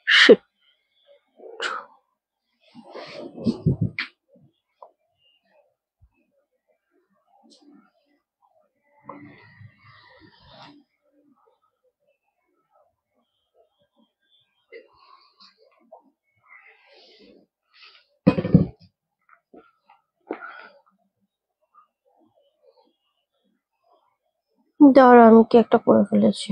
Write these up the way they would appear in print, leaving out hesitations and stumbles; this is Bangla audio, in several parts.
Shit. দাঁড়া, আমি কি একটা করে ফেলেছি।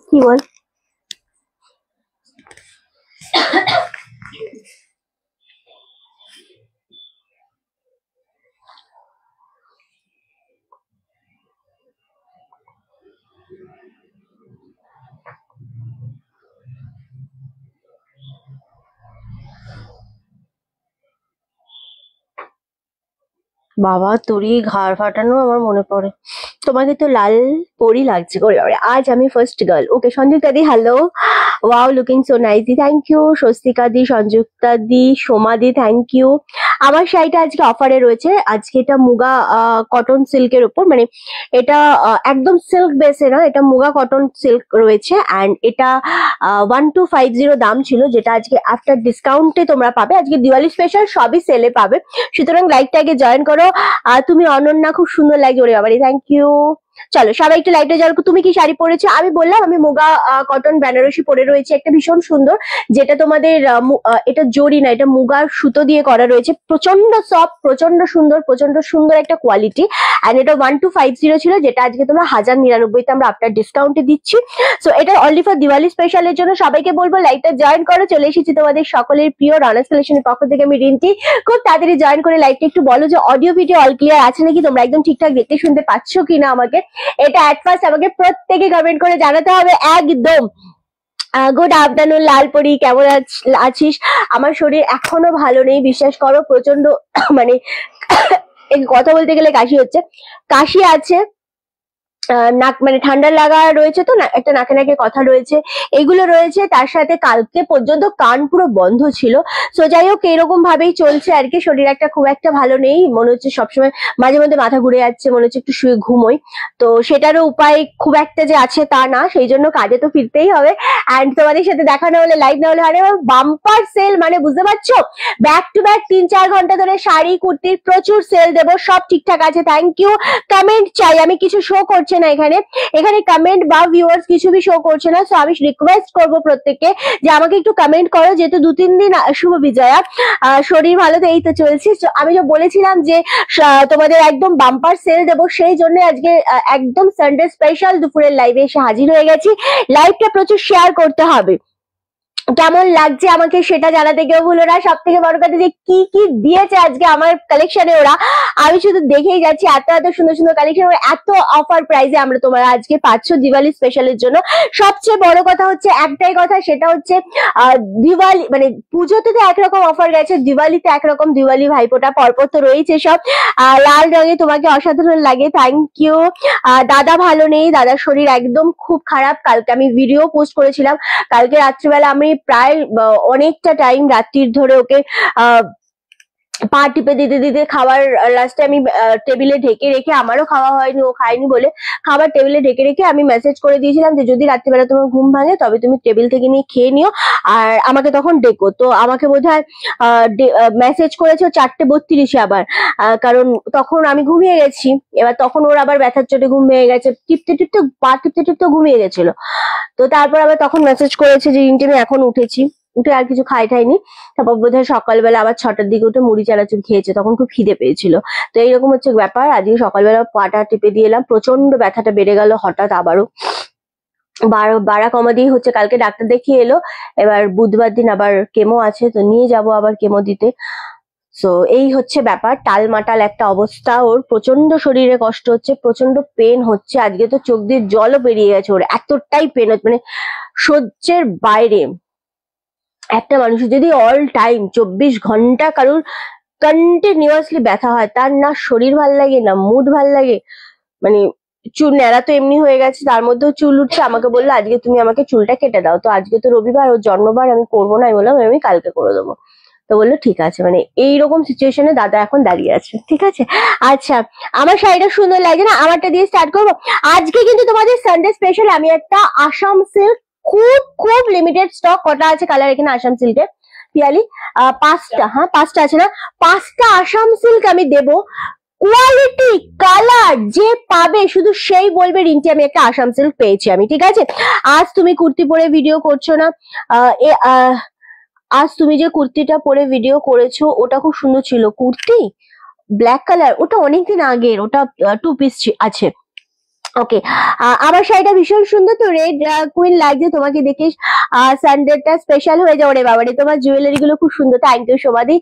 কি বল? বাবা, তোরই ঘাড় ফাটানো আমার মনে পড়ে। তোমাকে তো লাল পরি লাগছে করে বাবারে। আজ আমি first girl. Okay, Sanjukta di hello. Wow, looking so nice di, thank you. Swastika di, Sanjukta di, Soma di, thank you. আমার শাড়িটা আজকে অফারে রয়েছে। আজকে এটা মুগা কটন সিল্কের উপর, মানে এটা একদম সিল্ক বেসে না, এটা মুগা কটন সিল্ক রয়েছে। অ্যান্ড এটা 1250 দাম ছিল, যেটা আজকে আফটার ডিসকাউন্টে তোমরা পাবে। আজকে দিওয়ালি স্পেশাল সবই সেলে পাবে, সুতরাং লাইকটাকে জয়েন করো। তুমি অনন্যা, খুব সুন্দর লাগছে ওরে বাবারে, থ্যাংক ইউ। চলো সবাই একটু লাইটে জয়েন করো। তুমি কি শাড়ি পরেছো? আমি বললাম আমি মুগা কটন বেনারসি পরে রয়েছে, একটা ভীষণ সুন্দর, যেটা তোমাদের এটা জরি না, এটা মুগার সুতো দিয়ে করা রয়েছে। প্রচন্ড সফট, প্রচন্ড সুন্দর একটা কোয়ালিটি। অ্যান্ড এটা 1250 ছিল, যেটা আজকে তোমরা 1099 তে আমরা আফটার ডিসকাউন্টে দিচ্ছি। সো এটা অনলি ফর দিওয়ালি স্পেশালের জন্য। সবাইকে বলবো লাইকটা জয়েন করো। চলে এসেছি তোমাদের সকলের প্রিয় রানার্স কালেকশনের পক্ষ থেকে, আমি রিন্টি। খুব তাড়াতাড়ি জয়েন করে লাইকটা একটু বলো যে অডিও ভিডিও অল ক্লিয়ার আছে নাকি, তোমরা একদম ঠিকঠাক দেখতে শুনতে পাচ্ছ কিনা আমাকে। এটা অ্যাট ফার্স্ট আমাকে প্রত্যেকে কমেন্ট করে জানাতে হবে একদম। গুড আফটারনুন লালপরি, কেমন আছিস? আমার শরীর এখনো ভালো নেই, বিশ্বাস করো। প্রচন্ড মানে কথা বলতে গেলে কাশি হচ্ছে, কাশি আছে, নাক মানে ঠান্ডা লাগা রয়েছে, তো একটা নাকে নাকে কথা রয়েছে, এগুলো রয়েছে। তার সাথে কালকে পর্যন্ত কান পুরো বন্ধ ছিল। সো যাই হোক, এরকম ভাবেই চলছে আর কি। শরীর একটা খুব একটা ভালো নেই, মনে হচ্ছে সবসময় মাঝে মধ্যে মাথা ঘুরে যাচ্ছে, মনে হচ্ছে একটু শুয়ে ঘুমোই। তো সেটারও উপায় খুব একটা যে আছে তা না, সেই জন্য কাজে তো ফিরতেই হবে। অ্যান্ড তোমাদের সাথে দেখা না হলে, লাইভ না হলে, আরে বাম্পার সেল, মানে বুঝতে পারছো, ব্যাক টু ব্যাক 3-4 ঘন্টা ধরে শাড়ি কুর্তির প্রচুর সেল দেবো। সব ঠিকঠাক আছে, থ্যাংক ইউ। কমেন্ট চাই, আমি কিছু শো করছে না এখানে, কমেন্ট বা ভিউয়ার্স কিছু বি শো করছে না। সো আমি রিকোয়েস্ট করবো প্রত্যেককে যে আমাকে একটু কমেন্ট করো, যেহেতু 2-3 দিন শুভ বিজয়া, শরীর ভালো তো এই তো চলছে। আমি যে বলেছিলাম যে তোমাদের একদম বাম্পার সেল দেবো, সেই জন্য আজকে একদম সানডে স্পেশাল দুপুরের লাইভে এসে হাজির হয়ে গেছি। লাইভটা প্রচুর শেয়ার করতে হবে। কেমন লাগছে আমাকে সেটা জানাতে কেউ ভুলো না। সব থেকে বড় কথা যে কি কি দিয়েছে আজকে আমার কালেকশনে ওরা, আমি শুধু দেখেই যাচ্ছি। এত এত সুন্দর সুন্দর কালেকশন, এত অফার প্রাইসে আমরা তোমরা আজকে পাচ্ছ দিওয়ালি স্পেশালের জন্য। সবচেয়ে বড় কথা হচ্ছে একটাই কথা, সেটা হচ্ছে দিওয়ালি মানে পুজোতে তো একরকম অফার গেছে, দিওয়ালিতে একরকম। দিওয়ালি ভাইফোঁটা পরপর তো রয়েছে সব। লাল রঙে তোমাকে অসাধারণ লাগে, থ্যাংক ইউ। দাদা ভালো নেই, দাদার শরীর একদম খুব খারাপ। কালকে আমি ভিডিও পোস্ট করেছিলাম, কালকে রাত্রিবেলা আমি প্রায় অনেকটা টাইম রাত্রির ধরে ওকে পা টিপে দিতে দিতে খাবার লাস্টে আমি টেবিলে ঢেকে রেখে, আমারও খাওয়া হয়নি, ও খায়নি বলে খাবার টেবিলে ঢেকে রেখে আমি মেসেজ করে দিয়েছিলাম যে যদি রাত্রিবেলা তোমার ঘুম ভাঙে তবে তুমি টেবিল থেকে নিয়ে খেয়ে নিও, আর আমাকে তখন ডেকো। তো আমাকে বোধহয় মেসেজ করেছে 4:32 আবার, কারণ তখন আমি ঘুমিয়ে গেছি। এবার তখন ওর আবার ব্যথার চোটে ঘুম ভেঙে গেছে, টিপতে টিপতে পা টিপতে টিপতে ঘুমিয়ে গেছিল। তো তারপর আবার তখন মেসেজ করেছে যে রিন্টি আমি এখন উঠেছি, উঠে আর কিছু খাইনি। তারপর বোধহয় সকালবেলা আবার 6টার দিকে উঠে মুড়ি চানাচুর খেয়েছে, তখন খুব খিদে পেয়েছিল। তো এইরকম হচ্ছে ব্যাপার। আজকে সকালবেলা পাটা টিপে দিয়ে এলাম, প্রচন্ড ব্যথাটা বেড়ে গেল হঠাৎ আবারও। বাড়া কমা দিয়ে হচ্ছে, কালকে ডাক্তার দেখিয়ে এলো। এবার বুধবার দিন আবার কেমো আছে, তো নিয়ে যাব আবার কেমো দিতে। সো এই হচ্ছে ব্যাপার, টালমাটাল একটা অবস্থা ওর, প্রচন্ড শরীরে কষ্ট হচ্ছে, প্রচন্ড পেন হচ্ছে, আজকে তো চোখ দিয়ে জলও বেরিয়ে গেছে ওর, এতটাই পেন হচ্ছে মানে সহ্যের বাইরে। একটা মানুষের যদি অল টাইম 24 ঘন্টা কারোর কন্টিনিউয়াসলি ব্যথা হয়, তার না শরীর ভাল লাগে না মুড ভাল লাগে, মানে চুল ন্যাড়া তো এমনি হয়ে গেছে, তার মধ্যেও চুল উঠছে। আমাকে বললো আজকে তুমি আমাকে চুলটা কেটে দাও, তো আজকে তো রবিবার, ওর জন্মবার, আমি করবো না, আমি বললাম আমি কালকে করে দেবো। তো বললো ঠিক আছে, মানে এইরকম সিচুয়েশনে দাদা এখন দাঁড়িয়ে আছে, ঠিক আছে। আচ্ছা, আমার শাড়িটা সুন্দর লাগে না, আমারটা দিয়ে স্টার্ট করবো। আজকে কিন্তু তোমাদের সানডে স্পেশাল আমি একটা আসাম সিল্ক, খুব খুব লিমিটেড স্টক, কটা আছে কালার এখানে আসাম সিল্কের পিয়ালি, 5টা, হ্যাঁ 5টা আছে না, 5টা আসাম সিল্ক আমি দেবো। কোয়ালিটি কালার যে পাবে শুধু সেই বলবে রিন্টি আমি একটা আসাম সিল্ক পেয়েছি আমি, ঠিক আছে। আজ তুমি কুর্তি পরে ভিডিও করছো না, আজ তুমি যে কুর্তিটা পরে ভিডিও করেছো ওটা খুব সুন্দর ছিল, কুর্তি ব্ল্যাক কালার, ওটা অনেকদিন আগের, ওটা 2 পিস আছে। ওকে, আমার শাড়িটা ভীষণ সুন্দর, তো রেড কুইন লাগছে তোমাকে দেখে, সানডেটা স্পেশাল হয়ে যাও রে বাবারে, তোমার জুয়েলারি গুলো খুব সুন্দর, থ্যাংক ইউ সোমাদি।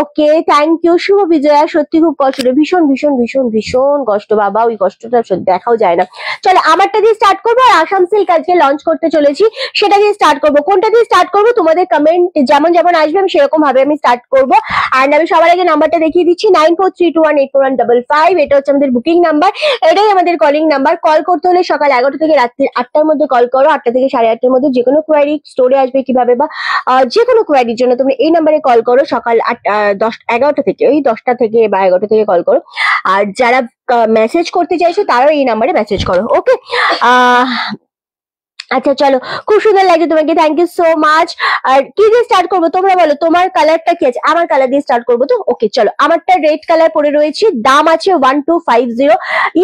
ওকে, থ্যাংক ইউ শুভ বিজয়া, সত্যি খুব কষ্ট রে, ভীষণ ভীষণ ভীষণ ভীষণ কষ্ট বাবা, ওই কষ্টটা দেখাও যায় না। চলো আমারটা দিয়ে স্টার্ট করবো, আর আসাম সিল্ক আজকে লঞ্চ করতে চলেছি সেটা দিয়ে স্টার্ট করবো। কোনটা দিয়ে স্টার্ট করবো তোমাদের কমেন্ট যেমন যেমন আসবে আমি সেরকম ভাবে আমি স্টার্ট করবো। আর আমি সবার আগে নাম্বারটা দেখিয়ে দিচ্ছি, 9432184155, এটা হচ্ছে আমাদের বুকিং নাম্বার, এটাই আমাদের কলিং নাম্বার। কল করতে হলে সকাল 11টা থেকে রাত্রি 8টার মধ্যে কল করো, 8টা থেকে 8:30-এর মধ্যে। যে কোনো কোয়ারি স্টোরে আসবে কিভাবে বা যে কোনো কোয়ারির জন্য তোমরা এই নাম্বারে কল করো, সকাল 11টা থেকে, ওই 10টা থেকে বা 11টা থেকে কল করো। আর যারা মেসেজ করতে চাইছো তারাও এই নাম্বারে মেসেজ করো, ওকে। আচ্ছা চলো, খুব সুন্দর লাগছে তোমাকে, থ্যাংক ইউ সো মাচ। আর কি দিয়ে স্টার্ট করবো তোমরা বলো, তোমার কালারটা কি আছে? আমার কালার দিয়ে স্টার্ট করবো তো, ওকে চলো। আমারটা রেড কালার পরে রয়েছে, দাম আছে 1250।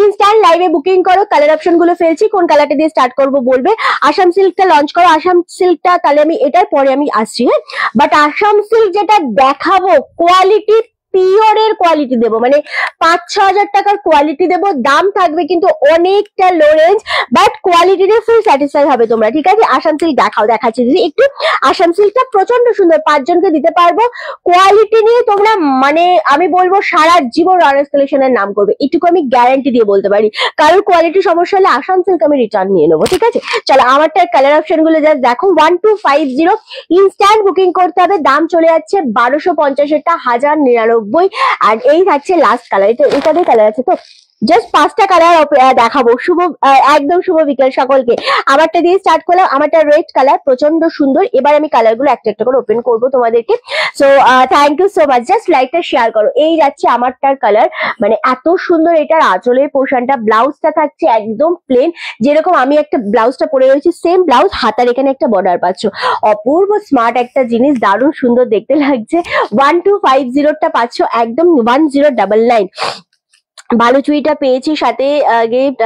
ইনস্ট্যান্ট লাইভে বুকিং করো, কালার অপশন গুলো ফেলছি, কোন কালারটা দিয়ে স্টার্ট করবো বলবে। আসাম সিল্কটা লঞ্চ করো, আসাম সিল্কটা তাহলে আমি এটার পরে আমি আসছি, হ্যাঁ। বাট আসাম সিল্ক যেটা দেখাবো কোয়ালিটি পিওরের কোয়ালিটি দেবো, মানে 5-6 হাজার টাকার কোয়ালিটি দেবো, দাম থাকবে কিন্তু অনেকটা লো রেঞ্জ, বাট কোয়ালিটিতে ফুল স্যাটিসফাই হবে তোমরা, ঠিক আছে। আসাম সিল্ক দেখাচ্ছি দিদি একটু, আসাম সিল্কটা প্রচন্ড সুন্দর, 5 জনকে দিতে পারবো। কোয়ালিটি নিয়ে তোমরা মানে আমি বলবো সারা জীবন রয়্যাল কালেকশনের নাম করবে, এটুকু আমি গ্যারান্টি দিয়ে বলতে পারি। কারোর কোয়ালিটি সমস্যা হলে আসাম সিল্ক আমি রিটার্ন নিয়ে নেবো, ঠিক আছে। চলো আমারটা কালার অপশন গুলো জাস্ট দেখো, 1250, ইনস্ট্যান্ট বুকিং করতে হবে, দাম চলে যাচ্ছে 1250-এরটা 1099। আর এই থাকছে লাস্ট কালার, এটাতে কালার আছে তো, জাস্ট 5টা কালার দেখাবো। শুভ একদম শুভ বিকেল সকলকে। আমারটা দিয়ে স্টার্ট করলাম, আমারটা রেড কালার, প্রচন্ড সুন্দর। এবার আমি কালার গুলো একটা একটা করে ওপেন করবো তোমাদেরকে। So thank you so much, just লাইকটা শেয়ার করো। এই যাচ্ছে আমারটার কালার, মানে এত সুন্দর এটার আঁচলের পোর্শনটা, ব্লাউজটা থাকছে একদম প্লেন, যেরকম আমি একটা ব্লাউজটা পরে রয়েছি সেম ব্লাউজ, হাতার এখানে একটা বর্ডার পাচ্ছ, অপূর্ব স্মার্ট একটা জিনিস, দারুণ সুন্দর দেখতে লাগছে। 1250টা পাচ্ছ একদম 1099। বালুচুইটা পেয়েছি সাথে gift,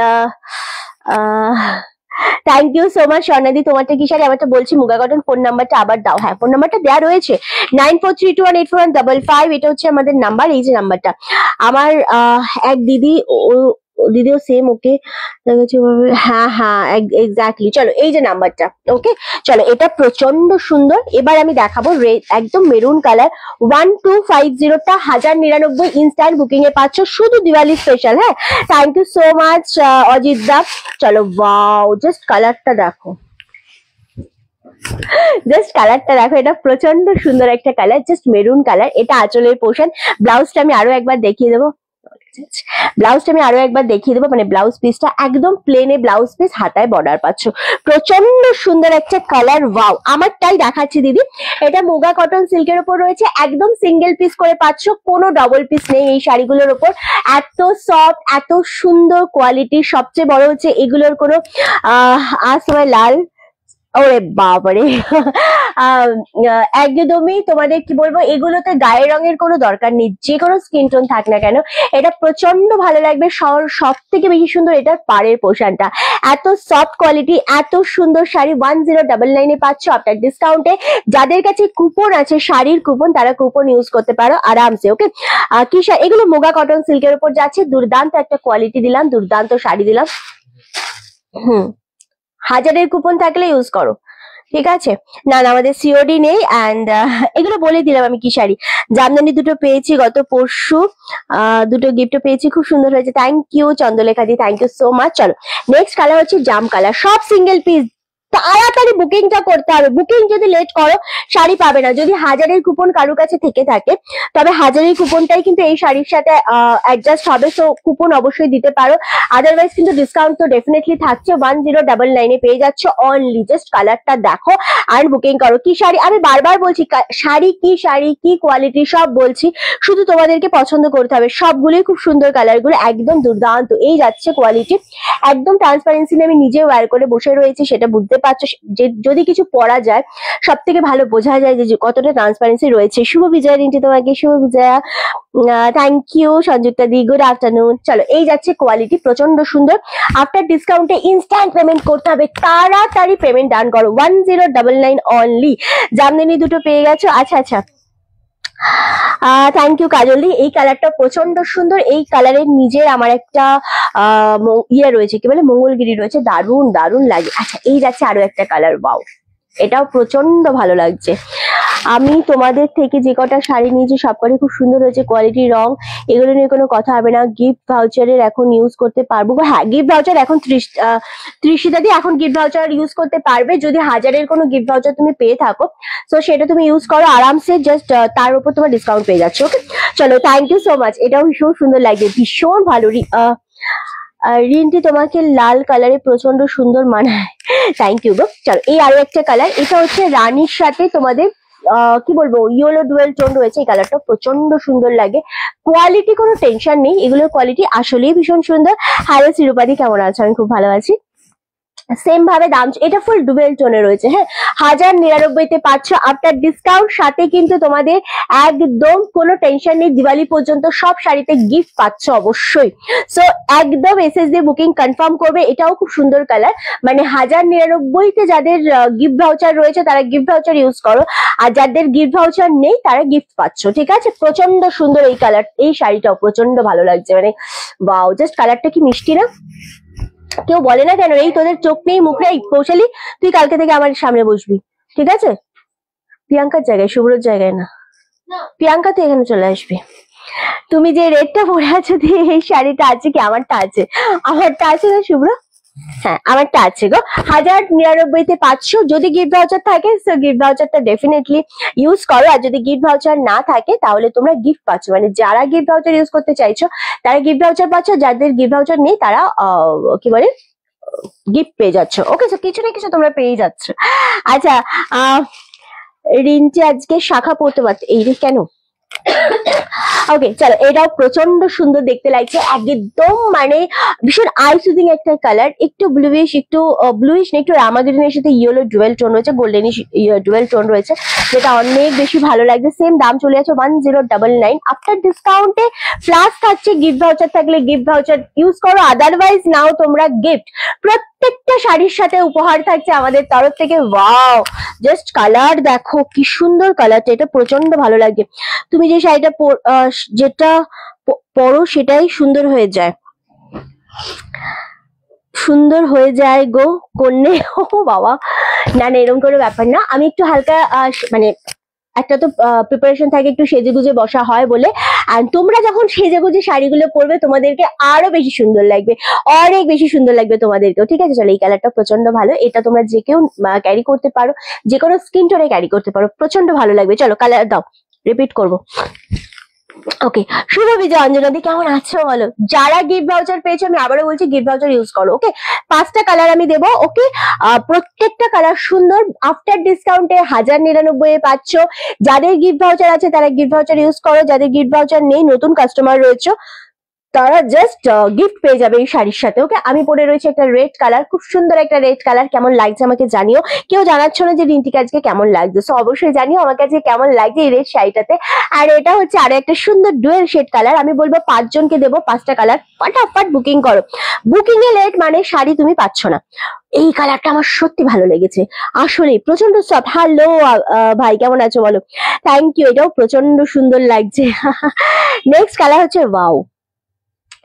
thank you so much স্বর্ণাদি। তোমারটা কি শাড়ি? আমারটা বলছি মুগা কটন। ফোন নাম্বারটা আবার দাও, হ্যাঁ ফোন নাম্বারটা দেওয়া রয়েছে 9432184155, এটা হচ্ছে আমাদের নাম্বার, এই যে নাম্বারটা। আমার এক দিদি, দিদিও সেম, ওকে হ্যাঁ হ্যাঁ এক্স্যাক্টলি। চলো এই যে নাম্বারটা, ওকে চলো, এটা প্রচন্ড সুন্দর। এবার আমি দেখাবো একদম মেরুন কালার, 1250টা 1099, ইনস্ট্যান্ট বুকিং এ পাচ্ছ, শুধু দিওয়ালি স্পেশাল, হ্যাঁ। Thank you so much Ajit দা। চলো ওয়াও, জাস্ট কালারটা দেখো, জাস্ট কালারটা দেখো, এটা প্রচন্ড সুন্দর একটা কালার, জাস্ট মেরুন কালার। এটা আঁচলের পোর্শন, ব্লাউজটা আমি আরো একবার দেখিয়ে দেবো, মানে ব্লাউজ পিসটা একদম প্লেনে ব্লাউজ পিস, হাতায় বর্ডার পাচ্ছ, প্রচন্ড সুন্দর একটা কালার। ওয়াও, আমারটাই দেখাচ্ছি দিদি, এটা মুগা কটন সিল্কের উপর রয়েছে, একদম সিঙ্গেল পিস করে পাচ্ছ, কোনো ডবল পিস নেই এই শাড়িগুলোর উপর। এত সফট, এত সুন্দর কোয়ালিটি, সবচেয়ে বড় হচ্ছে এগুলোর কোনো আজ সময় লাল, ওরে বাবারে একদমই তোমাদের কি বলবো, এগুলোতে গায়ের রঙের কোনো দরকার নেই, যে কোনো স্কিন টোন থাক না কেন, এটা প্রচন্ড ভালো লাগবে। সব থেকে বেশি সুন্দর এটার পাড়ের পোর্শনটা, এত সফট কোয়ালিটি, এত সুন্দর শাড়ি 1099 পাচ্ছ আপনার ডিসকাউন্টে। যাদের কাছে কুপন আছে, শাড়ির কুপন, তারা কুপন ইউজ করতে পারো আরামসে, ওকে। কি এগুলো মুগা কটন সিল্কের উপর যাচ্ছে, দুর্দান্ত একটা কোয়ালিটি দিলাম, দুর্দান্ত শাড়ি দিলাম। 1000-এর কুপন থাকলে ইউজ করো, ঠিক আছে। না না, আমাদের সিওডি নেই। অ্যান্ড এগুলো বলে দিলাম আমি কি শাড়ি। জামদানি দুটো পেয়েছি গত পরশু, দুটো গিফট পেয়েছি, খুব সুন্দর হয়েছে। Thank you Chandralekha di, thank you so much. চলো নেক্সট কালার হচ্ছে জাম কালার, সব সিঙ্গেল পিস। তাড়াতাড়ি বুকিংটা করতে হবে, বুকিং যদি লেট করো শাড়ি পাবে না। যদি হাজারের কুপন কারোর কাছে থেকে থাকে তবে হাজারের কুপনটাই কিন্তু এই শাড়ির সাথে অ্যাডজাস্ট হবে, সো কুপন অবশ্যই দিতে পারো। আদারওয়াইজ কিন্তু ডিসকাউন্ট তো ডেফিনেটলি থাকছে। 1099 এ পেয়ে যাচ্ছে অনলি। জাস্ট কালারটা দেখো আর বুকিং করো। কি শাড়ি আমি বারবার বলছি, শাড়ি কি কোয়ালিটি সব বলছি, শুধু তোমাদেরকে পছন্দ করতে হবে। সবগুলোই খুব সুন্দর, কালার গুলো একদম দুর্দান্ত। এই যাচ্ছে কোয়ালিটি, একদম ট্রান্সপারেন্সি। আমি নিজে ওয়্যার করে বসে রয়েছি, সেটা বুঝতে পারছো। যে যদি কিছু পরা যায় সব থেকে ভালো বোঝা যায় যে কতটা ট্রান্সপারেন্সি রয়েছে। শুভ বিজয়া রিন্টি, তোমাকে শুভ বিজয়া। থ্যাংক ইউ সংযুক্তা দি, গুড আফটারনুন। চলো এই যাচ্ছে কোয়ালিটি, প্রচন্ড সুন্দর। আফটার ডিসকাউন্টে ইনস্ট্যান্ট পেমেন্ট করতে হবে, তাড়াতাড়ি পেমেন্ট ডান করো। 1099 অনলি। জামদানি দুটো পেয়ে গেছো। আচ্ছা আচ্ছা, থ্যাংক ইউ কাজল দি। এই কালারটা প্রচন্ড সুন্দর। এই কালারের নিজের আমার একটা ইয়ে রয়েছে, কি বলে, মঙ্গলগিরি রয়েছে, দারুণ দারুণ লাগে। আচ্ছা এই যাচ্ছে আরো একটা কালার, ওয়াও, এটাও প্রচন্ড ভালো লাগছে। আমি তোমাদের থেকে যে কটা শাড়ি নিয়েছি সবকটাই খুব সুন্দর হয়েছে, কোয়ালিটি, রং, এগুলো নিয়ে কোনো কথা হবে না। গিফট ভাউচারের এখন ইউজ করতে পারবো। হ্যাঁ, গিফট ভাউচার এখন ত্রিশিতা দি এখন গিফট ভাউচার ইউজ করতে পারবে। যদি হাজারের কোনো গিফট ভাউচার তুমি পেয়ে থাকো তো সেটা তুমি ইউজ করো আরামসে, জাস্ট তার উপর তোমার ডিসকাউন্ট পেয়ে যাচ্ছে। ওকে চলো, থ্যাংক ইউ সো মাচ। এটাও ভীষণ সুন্দর লাগছে, ভীষণ ভালো। রিন্টি, তোমাকে লাল কালারে প্রচন্ড সুন্দর মানায়, থ্যাংক ইউ গো। চলো এই আরো একটা কালার, এটা হচ্ছে রানীর সাথে তোমাদের কি বলবো, ইয়েলো ডুয়েল টোন রয়েছে। এই কালারটা প্রচন্ড সুন্দর লাগে, কোয়ালিটি কোনো টেনশন নেই, এগুলোর কোয়ালিটি আসলেই ভীষণ সুন্দর। হ্যালো শিরুপাদি, কেমন আছো? আমি খুব ভালো আছি। সেম ভাবে দাম, এটা ফুল ডুবেল টোনে রয়েছে। হ্যাঁ, 1099-তে পাচ্ছ আফটার ডিসকাউন্ট। সাথে কিন্তু তোমাদের একদম কোনো টেনশন নেই, দিওয়ালি পর্যন্ত সব শাড়িতে গিফট পাচ্ছ অবশ্যই। সো একদম এসএস দিয়ে বুকিং কনফার্ম করবে। এটাও খুব সুন্দর কালার, মানে 1099-তে যাদের গিফট ভাউচার রয়েছে তারা গিফট ভাউচার ইউজ করো, আর যাদের গিফট ভাউচার নেই তারা গিফট পাচ্ছ। ঠিক আছে, প্রচন্ড সুন্দর এই কালার। এই শাড়িটাও প্রচন্ড ভালো লাগছে, মানে ওয়াও, জাস্ট কালারটা কি মিষ্টি না? কেউ বলে না কেন, এই তোদের চোখ নেই মুখ নেই, পৌঁছালি তুই কালকে থেকে আমার সামনে বসবি, ঠিক আছে? প্রিয়াঙ্কার জায়গায়, শুভ্রর জায়গায় না। প্রিয়াঙ্কা তো এখানে চলে আসবে। তুমি যে রেডটা পরে আছো দিয়ে এই শাড়িটা আছে কি? আমারটা আছে, আমারটা আছে না শুভ্র? হ্যাঁ আমারটা আছে গো। 1099-তে পাচ্ছ। যদি গিফট ভাউচার থাকে সো গিফট ভাউচারটা ডেফিনেটলি ইউজ করো, আর যদি গিফট ভাউচার না থাকে তাহলে তোমরা গিফট পাচ্ছ। মানে যারা গিফট ভাউচার ইউজ করতে চাইছো তারা গিফট ভাউচার পাচ্ছ, যাদের গিফট ভাউচার নেই তারা কি বলে, গিফট পেয়ে যাচ্ছ। ওকে, তো কিছু না কিছু তোমরা পেয়ে যাচ্ছ। আচ্ছা, রিন্টি আজকে শাখা পড়তে পারছে, এই রে কেন? ওকে চলো, এটাও প্রচন্ড সুন্দর দেখতে লাগছে, একদম মানে ভীষণ আই সুদিং একটা কালার। একটু ব্লুইশ, একটু ব্লুইশ না, একটু রামা গ্রিনের সাথে ইয়েলো ডুয়েল টোন রয়েছে, গোল্ডেনিশ ডুয়েল টোন রয়েছে, যেটা অনেক বেশি ভালো লাগছে। সেম দাম চলে যাচ্ছে 1099 আফটার ডিসকাউন্টে। প্লাস থাকছে গিফট ভাউচার, থাকলে গিফট ভাউচার ইউজ করো, আদারওয়াইজ নাও তোমরা গিফট। প্রত্যেকটা শাড়ির সাথে উপহার থাকছে আমাদের তরফ থেকে। ওয়াও, জাস্ট কালার দেখো কি সুন্দর কালারটা, এটা প্রচন্ড ভালো লাগে। তুমি যে শাড়িটা যেটা পরো সেটাই সুন্দর হয়ে যায়, সুন্দর হয়ে যায় গো কন্যে। ও বাবা, না না এরকম কোনো ব্যাপার না। আমি একটু হালকা মানে একটা তো প্রিপারেশন থাকে, একটু সেজেগুজে বসা হয় বলে। আর তোমরা যখন সেজেগুজে শাড়িগুলো পরবে তোমাদেরকে আরো বেশি সুন্দর লাগবে, অনেক বেশি সুন্দর লাগবে তোমাদেরকেও। ঠিক আছে চলো, এই কালারটা প্রচন্ড ভালো, এটা তোমরা যে কেউ ক্যারি করতে পারো, যে কোনো স্কিন টোনে ক্যারি করতে পারো, প্রচন্ড ভালো লাগবে। চলো কালার দাও, রিপিট করবো। ওকে, শুভ বিজয় অঞ্জনাদি, কেমন আছো বলো? যারা গিফট ভাউচার পেয়েছো আমি আবারও বলছি গিফট ভাউচার ইউজ করো। ওকে, 5টা কালার আমি দেবো। ওকে, প্রত্যেকটা কালার সুন্দর। আফটার ডিসকাউন্টে 1099-এ পাচ্ছ। যাদের গিফট ভাউচার আছে তারা গিফট ভাউচার ইউজ করো, যাদের গিফট ভাউচার নেই, নতুন কাস্টমার রয়েছে, তারা জাস্ট গিফট পেয়ে যাবে এই শাড়ির সাথে। ওকে, আমি পরে রয়েছে একটা রেড কালার, খুব সুন্দর একটা রেড কালার। কেমন লাগছে আমাকে জানিও। কেউ জানাচ্ছ না যে রিন্টিকে আজকে কেমন লাগছে, সো অবশ্যই জানিও আমাকে আজকে কেমন লাগছে এই রেড শাড়িটাতে। আর এটা হচ্ছে আরো একটা সুন্দর ডুয়েল শেড কালার। আমি বলবো 5 জনকে দেবো 5টা কালার, ফটাফট বুকিং করো। বুকিং এ লেট মানে শাড়ি তুমি পাচ্ছ না। এই কালারটা আমার সত্যি ভালো লেগেছে, আসলে প্রচন্ড সফট। হ্যালো ভাই, কেমন আছো বলো? থ্যাংক ইউ, এটাও প্রচন্ড সুন্দর লাগছে। নেক্সট কালার হচ্ছে ওয়াও,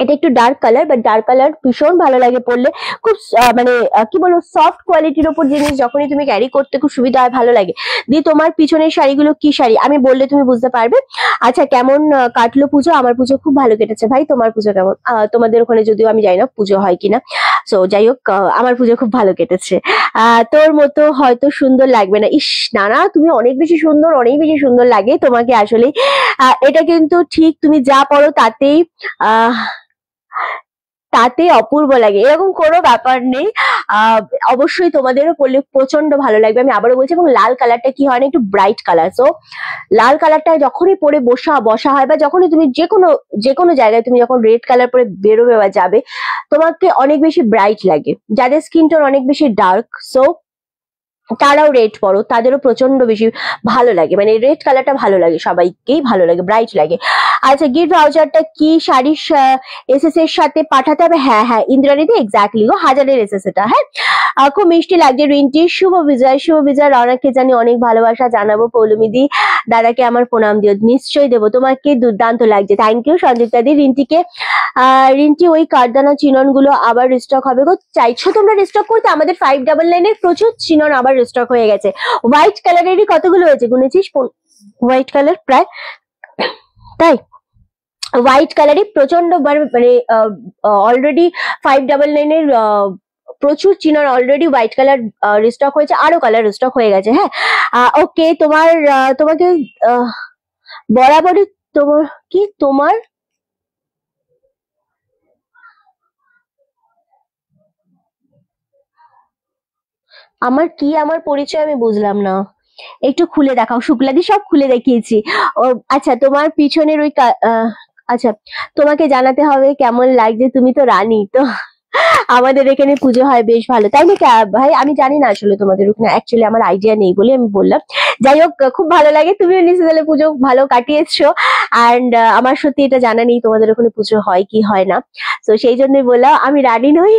এটা একটু dark colour, but dark colour ভীষণ ভালো লাগে পরলে, খুব মানে কি বলবো সফট কোয়ালিটির ওপর জিনিস যখনই তুমি ক্যারি করতে খুব সুবিধা হয়, ভালো লাগে। দিয়ে তোমার পিছনের শাড়িগুলো কি শাড়ি আমি বললে তুমি বুঝতে পারবে। আচ্ছা কেমন কাটলো পুজো? আমার পুজো খুব ভালো কেটেছে ভাই, তোমার পুজো কেমন? তোমাদের ওখানে যদিও আমি জানি না পুজো হয় কিনা, সো যাই হোক আমার পুজো খুব ভালো কেটেছে। তোর মতো হয়তো সুন্দর লাগবে না। ইস না না, তুমি অনেক বেশি সুন্দর, অনেক বেশি সুন্দর লাগে তোমাকে আসলে। এটা কিন্তু ঠিক, তুমি যা পড়ো তাতেই তাতে অপূর্ব লাগে, এরকম কোনো ব্যাপার নেই। অবশ্যই তোমাদেরও পরলে প্রচন্ড ভালো লাগবে, আমি আবারও বলছি। এবং লাল কালারটা কি হয় না, একটু ব্রাইট কালার, সো লাল কালারটা যখনই পরে বসা হয়, বা যখনই তুমি যে কোনো জায়গায় তুমি যখন রেড কালার পরে বেরোবে বা যাবে, তোমাকে অনেক বেশি ব্রাইট লাগে। যাদের স্কিন টোন অনেক বেশি ডার্ক, সো তারাও রেড পরো, তাদেরও প্রচন্ড বেশি ভালো লাগে, মানে রেড কালারটা ভালো লাগে, সবাইকেই ভালো লাগে, ব্রাইট লাগে। আচ্ছা গিফট ভাউচারটা কি শাড়ির এসএস এর সাথে পাঠাতে হবে? হ্যাঁ হ্যাঁ ইন্দ্রাণীদি, এক্স্যাক্টলি গো, 1000-এর এসএস এটা। হ্যাঁ খুব মিষ্টি লাগছে রিন্টি। শুভ বিজয়, শুভ বিজয়। রওনাকে জানি অনেক ভালোবাসা জানাবো। পৌলমিদি দাদাকে আমার প্রণাম দিও। নিশ্চয়ই দেবো, তোমাকে দুর্দান্ত লাগছে, থ্যাংক ইউ সঞ্জুক্তা দি। রিন্টিকে রিন্টি ওই কারদানা চিনন গুলো আবার রিস্টক হবে গো? চাইছো তোমরা রিস্টক করতে? আমাদের 599-এর প্রচুর চিনন আবার রিস্টক হয়ে গেছে। হোয়াইট কালারেরই কতগুলো হয়েছে গুনেছিস? হোয়াইট কালার প্রায়, তাই হোয়াইট কালারই প্রচন্ড মানে অলরেডি 599-এর প্রচুর chinon already white colour restock হয়েছে, আরো কালার রিস্টক হয়ে গেছে। হ্যাঁ ওকে, তোমাকে বরাবরই তোমার আমার পরিচয় আমি বুঝলাম না, একটু খুলে দেখাও। শুক্লাদি সব খুলে দেখিয়েছি। ও আচ্ছা, তোমার পিছনের ওই আচ্ছা তোমাকে জানাতে হবে কেমন লাগছে, তুমি তো রানী তো। আমাদের এখানে পুজো হয় বেশ ভালো, তাই না ভাই? আমি জানি না আসলে তোমাদের ওখানে, অ্যাকচুয়ালি আমার আইডিয়া নেই বলে আমি বললাম। যাই হোক খুব ভালো লাগে, তুমিও নিশ্চয়ই তাহলে পুজো ভালো কাটিয়েছো। অ্যান্ড আমার সত্যি এটা জানা নেই তোমাদের ওখানে পুজো হয় কি হয় না, তো সেই জন্যই বললাম। আমি রানী নই,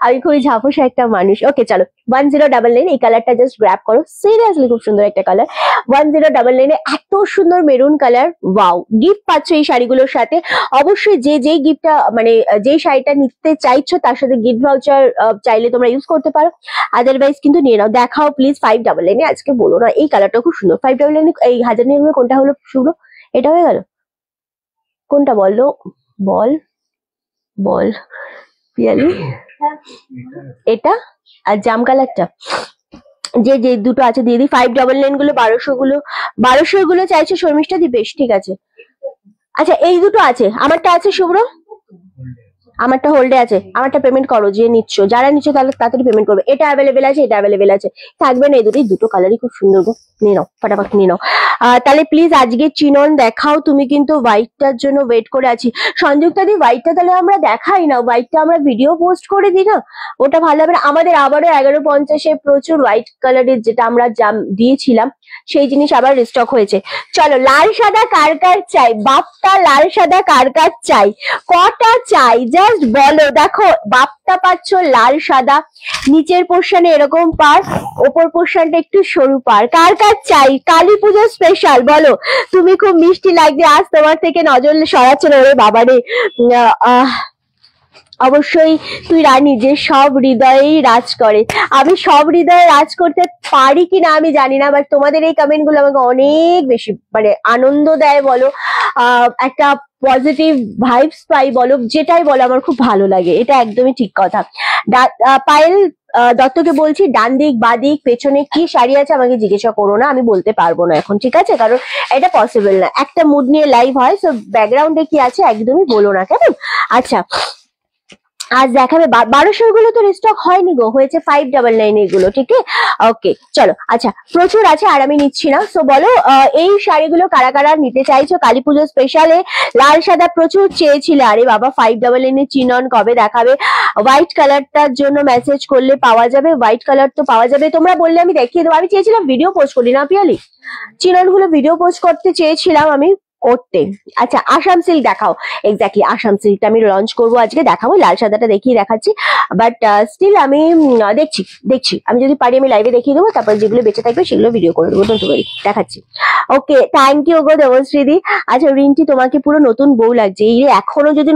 আমি খুবই ঝাপসা একটা মানুষ। ওকে চলো, 1099 এই কালারটা জাস্ট গ্র্যাব করো, সিরিয়াসলি খুব সুন্দর একটা কালার। 1099 এত সুন্দর মেরুন কালার, ওয়াও। গিফট পাচ্ছ এই শাড়িগুলোর সাথে। অবশ্যই যে গিফটটা মানে যে শাড়িটা নিতে চাইছো তার সাথে গিফট ভাউচার চাইলে তোমরা ইউজ করতে পারো, আদারওয়াইজ কিন্তু নিয়ে নাও। দেখাও প্লিজ 599, আজকে বলো না এই কালারটা খুব সুন্দর। 599 এই 1099 কোনটা হলো শুভ? এটা হয়ে গেল, কোনটা বললো? বল বল পিয়ালি, এটা আর জাম কালারটা, যে দুটো আছে দিদি। 599 গুলো 1200 গুলো চাইছো শর্মিষ্ঠা দি, বেশ ঠিক আছে। আচ্ছা এই দুটো আছে, আমারটা আছে শুভ্র, আমারটা হোল্ডে আছে, আমারটা পেমেন্ট করো, যে নিচ্ছ যারা নিচ্ছ তাহলে তাড়াতাড়ি পেমেন্ট করবে। এটা অ্যাভেলেবেল আছে, এটা অ্যাভেলেবেল আছে, থাকবে না এই দুটো কালারই খুব সুন্দর গো, নিয়ে নাও ফটাফট নিয়ে নাও। তাহলে প্লিজ আজকে চিনন দেখাও, তুমি কিন্তু হোয়াইটটার জন্য ওয়েট করে আছি। সংযুক্তা দি হোয়াইটটা তাহলে আমরা দেখাই না, হোয়াইটটা আমরা ভিডিও পোস্ট করে দিই না, ওটা ভালো হবে না আমাদের। আবারও 1150-এ প্রচুর হোয়াইট কালারের যেটা আমরা দিয়েছিলাম সেই জিনিস আবার রিস্টক হয়েছে। চলো, লাল সাদা কার কার চাই? বাপ্পা লাল সাদা কার কার চাই? কটা চাই জাস্ট বলো। দেখো বাপ্পা পাচ্ছ লাল সাদা, নিচের পোর্শনে এরকম পার, ওপর পোর্শনটা একটু সরু পার। কার কার চাই? কালী পুজো স্পেশাল বলো। তুমি খুব মিষ্টি লাগছে আজ, তোমার থেকে নজর সরাচ্ছে না রে বাবারে। অবশ্যই তুই রানী যে সব হৃদয়েই রাজ করে। আমি সব হৃদয়ে রাজ করতে পারি কিনা আমি জানি না, বাট তোমাদের এই কমেন্ট গুলো আমাকে অনেক বেশি মানে আনন্দ দেয় বলো, একটা পজিটিভ ভাইবস পাই বলো, যেটাই বলো আমার খুব ভালো লাগে, এটা একদমই ঠিক কথা। পায়েল দত্তকে বলছি, ডান দিক বা দিক পেছনে কি শাড়ি আছে আমাকে জিজ্ঞাসা করো না, আমি বলতে পারবো না এখন, ঠিক আছে? কারণ এটা পসিবল না, একটা মুড নিয়ে লাইভ হয়, সো ব্যাকগ্রাউন্ডে কি আছে একদমই বলো না, কেমন? আচ্ছা আজ দেখাবে 1200 গুলো তো রিস্টক হয়নি গো, হয়েছে 599 এগুলো, ঠিক আছে? ওকে চলো, আচ্ছা প্রচুর আছে আর আমি নিচ্ছি না। সো বলো এই শাড়িগুলো কারা কারা নিতে চাইছো কালী পুজো স্পেশালে? লাল সাদা প্রচুর চেয়েছিলে, আরে বাবা 599 চিনন কবে দেখাবে? হোয়াইট কালারটার জন্য মেসেজ করলে পাওয়া যাবে, হোয়াইট কালার তো পাওয়া যাবে, তোমরা বললে আমি দেখিয়ে দেবো। আমি চেয়েছিলাম ভিডিও পোস্ট করি না পিয়ালি, চিনন গুলো ভিডিও পোস্ট করতে চেয়েছিলাম আমি করতে। আচ্ছা আসাম সিল্ক দেখাও, এক্স্যাক্টলি আসাম সিল্কটা আমি লঞ্চ করবো আজকে, দেখাবো। লাল সাদাটা দেখিয়ে দেখাচ্ছি, বাট স্টিল আমি দেখছি আমি যদি পারি আমি লাইভে দেখিয়ে দেবো, তারপর যেগুলো বেঁচে থাকবে সেগুলো ভিডিও করে দেবো, ডোন্ট ওয়ারি, দেখাচ্ছি। ওকে থ্যাংক ইউ গো দেবশ্রীদি। আচ্ছা রিন্টি তোমাকে পুরো নতুন বউ লাগছে, এই এখনো যদি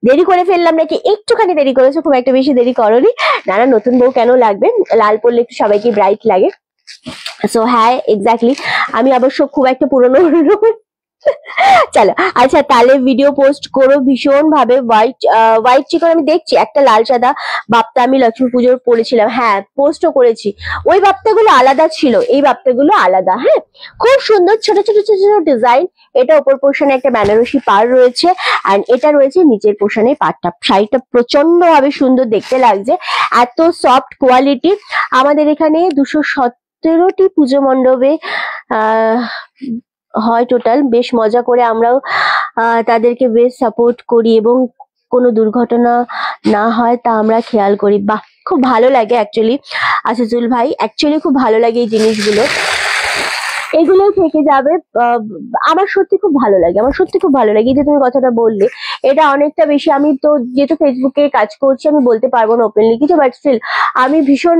দেরি করে ফেললাম নাকি? একটুখানি দেরি করেছো, খুব একটা বেশি দেরি করোনি। না না, নতুন বউ কেন লাগবে, লাল পরলে একটু সবাইকে ব্রাইট লাগে। সো হ্যাঁ এক্স্যাক্টলি, আমি অবশ্য খুব একটা পুরনো চলো আচ্ছা, তাহলে ভিডিও পোস্ট করো ভীষণ ভাবে। হোয়াইট চিকন আমি দেখছি, একটা লাল সাদা বাপ্তা আমি লক্ষ্মী পুজোর পরেছিলাম, হ্যাঁ পোস্টও করেছি। ওই বাপ্তাগুলো আলাদা ছিল, এই বাপ্তাগুলো আলাদা। হ্যাঁ, খুব সুন্দর ছোট ছোট ছোট ছোট ডিজাইন। এটা উপর পোর্শনে একটা বেনারসি পাড় রয়েছে, এন্ড এটা রয়েছে নিচের পোর্শনে পাড়টা। শাড়িটা প্রচন্ড ভাবে সুন্দর দেখতে লাগছে, এত সফট কোয়ালিটি। আমাদের এখানে 217টি পুজো মণ্ডপে হয় টোটাল, বেশ মজা করে আমরাও তাদেরকে বেশ সাপোর্ট করি এবং কোনো দুর্ঘটনা না হয় তা আমরা খেয়াল করি। বাহ, খুব ভালো লাগে অ্যাকচুয়ালি আসিজুল ভাই, অ্যাকচুয়ালি খুব ভালো লাগে এই জিনিসগুলো, এগুলো থেকে যাবে। আমার সত্যি খুব ভালো লাগে, আমার সত্যি খুব ভালো লাগে। এই যে তুমি কথাটা বললে, এটা অনেকটা বেশি, আমি তো যেহেতু ফেসবুকে কাজ করছি আমি বলতে পারবো না ওপেনলি কিছু, বাট স্টিল আমি ভীষণ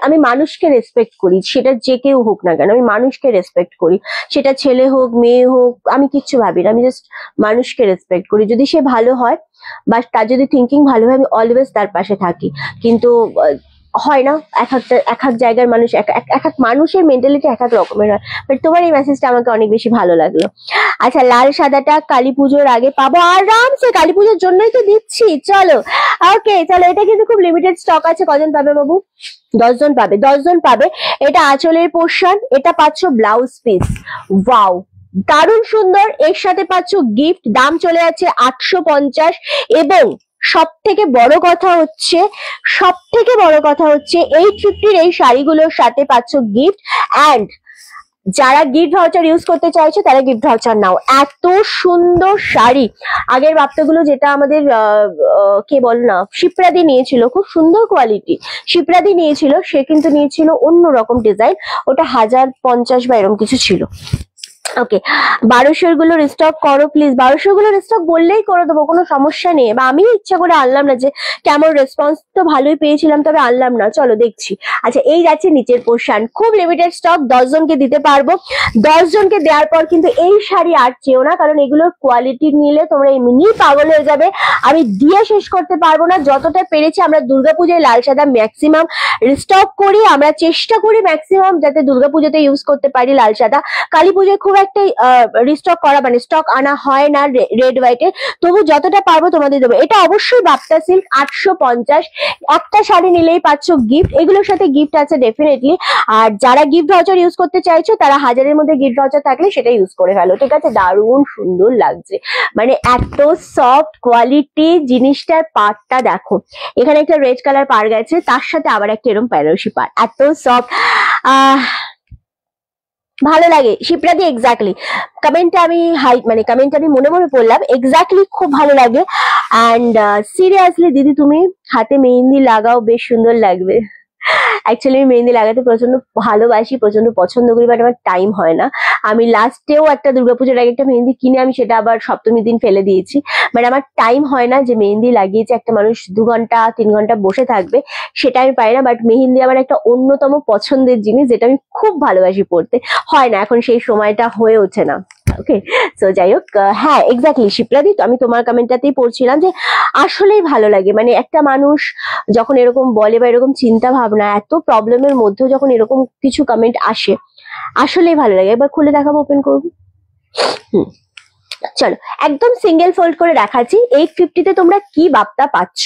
আমি মানুষকে রেসপেক্ট করি, সেটা যে কেউ হোক না কেন, আমি মানুষকে রেসপেক্ট করি। সেটা ছেলে হোক মেয়ে হোক, আমি কিচ্ছু ভাবি না, আমি জাস্ট মানুষকে রেসপেক্ট করি। যদি সে ভালো হয় বা তার যদি থিঙ্কিং ভালো হয়, আমি অলওয়েজ তার পাশে থাকি। কিন্তু হয় না, এক এক জায়গার মানুষ, এক এক মানুষের মেন্টালিটি এক এক রকমের হয়। বাট তোমার এই মেসেজটা আমাকে অনেক বেশি ভালো লাগলো। আচ্ছা, লাল সাদাটা কালী পুজোর আগে পাবো আরামসে, কালী পুজোর জন্যই তো দিচ্ছি। চলো ওকে, চলো, এটা কিন্তু খুব লিমিটেড স্টক আছে। কজন পাবে বাবু? 10 জন পাবে, 10 জন পাবে। এটা আঁচলের পোর্শন, এটা পাচ্ছ ব্লাউজ পিস। ওয়াও, দারুণ সুন্দর। এর সাথে পাচ্ছ গিফট, দাম চলে যাচ্ছে 850। এবং সব থেকে বড় কথা হচ্ছে 850-র এই শাড়িগুলোর সাথে পাচ্ছ গিফট। অ্যান্ড যারা গিফট ভাউচার ইউজ করতে চাইছে তারা গিফট ভাউচার নাও। এত সুন্দর শাড়ি। আগের বাপ্তাগুলো যেটা আমাদের কে বল না, শিপ্রাদি নিয়েছিল, খুব সুন্দর কোয়ালিটি শিপ্রাদি নিয়েছিল, সে কিন্তু নিয়েছিল অন্য রকম ডিজাইন, ওটা 1050 বা এরকম কিছু ছিল। ওকে, 1200 গুলো রিস্টক করো প্লিজ। 1200 গুলো রিস্টক বললেই করে দেবো, কোনো সমস্যা নেই। বা আমি ইচ্ছা করে আনলাম না, যে কেমন রেসপন্স তো ভালোই পেয়েছিলাম, তবে আনলাম না। চলো দেখছি। আচ্ছা, এই যাচ্ছে নিচের পোর্শন, খুব লিমিটেড স্টক, 10 জনকে দিতে পারবো। 10 জনকে দেওয়ার পর কিন্তু এই শাড়ি আর চেও না, কারণ এগুলোর কোয়ালিটি নিলে তোমরা এমনি পাগল হয়ে যাবে। আমি দিয়ে শেষ করতে পারবো না। যতটা পেরেছি আমরা দুর্গাপূজায় লাল সাদা ম্যাক্সিমাম রিস্টক করি, আমরা চেষ্টা করি ম্যাক্সিমাম যাতে দুর্গাপুজোতে ইউজ করতে পারি লাল সাদা। কালী পুজোয় খুব একটা রিস্টক করা মানে স্টক আনা হয় না রেড হোয়াইটের, তবু যতটা পারবো তোমাদের দেবো। এটা অবশ্যই বাপ্তা সিল্ক, 850। একটা শাড়ি নিলেই পাচ্ছ গিফট, এগুলোর সাথে গিফট আছে ডেফিনেটলি। আর যারা গিফট ভাউচার ইউজ করতে চাইছো তারা 1000-এর মধ্যে গিফট ভাউচার থাকলে সেটা ইউজ করে ফেলো, ঠিক আছে? দারুণ সুন্দর লাগছে, মানে এত সফট কোয়ালিটি। জিনিসটার পাড়টা দেখো, এখানে একটা রেড কালার পাড় গেছে, তার সাথে আবার একটা এরকম বেনারসি পাড়, এত সফট, ভালো লাগে। শিপ্রাদি এক্স্যাক্টলি, কমেন্টটা আমি কমেন্ট আমি মনে মনে পড়লাম, এক্স্যাক্টলি খুব ভালো লাগে। অ্যান্ড সিরিয়াসলি দিদি, তুমি হাতে মেহেন্দি লাগাও, বেশ সুন্দর লাগবে। অ্যাকচুয়ালি আমি মেহেন্দি লাগাতে প্রচন্ড ভালোবাসি, প্রচন্ড পছন্দ করি, বাট আমার টাইম হয় না। আমি লাস্টেও একটা দুর্গাপুজোর আগে একটা মেহেন্দি কিনে আমি সেটা আবার সপ্তমীর দিন ফেলে দিয়েছি। মানে আমার টাইম হয় না যে মেহেন্দি লাগিয়েছে একটা মানুষ 2 ঘন্টা 3 ঘন্টা বসে থাকবে, সেটা আমি পাই না। বাট মেহেন্দি আমার একটা অন্যতম পছন্দের জিনিস, যেটা আমি খুব ভালোবাসি পড়তে। হয় না, এখন সেই সময়টা হয়ে ওঠে না। ওকে, সো যাই হোক, হ্যাঁ এক্স্যাক্টলি শিপ্রাদি, আমি তোমার কমেন্টটাতেই পড়ছিলাম যে আসলেই ভালো লাগে। মানে একটা মানুষ যখন এরকম বলে বা এরকম চিন্তা ভাবনা, এত প্রবলেমের মধ্যেও যখন এরকম কিছু কমেন্ট আসে, আসলেই ভালো লাগে। এবার খুলে দেখাবো, ওপেন করবো। চলো, একদম সিঙ্গেল ফোল্ড করে দেখাচ্ছি। 850-তে তোমরা কি বাপ্তা পাচ্ছ,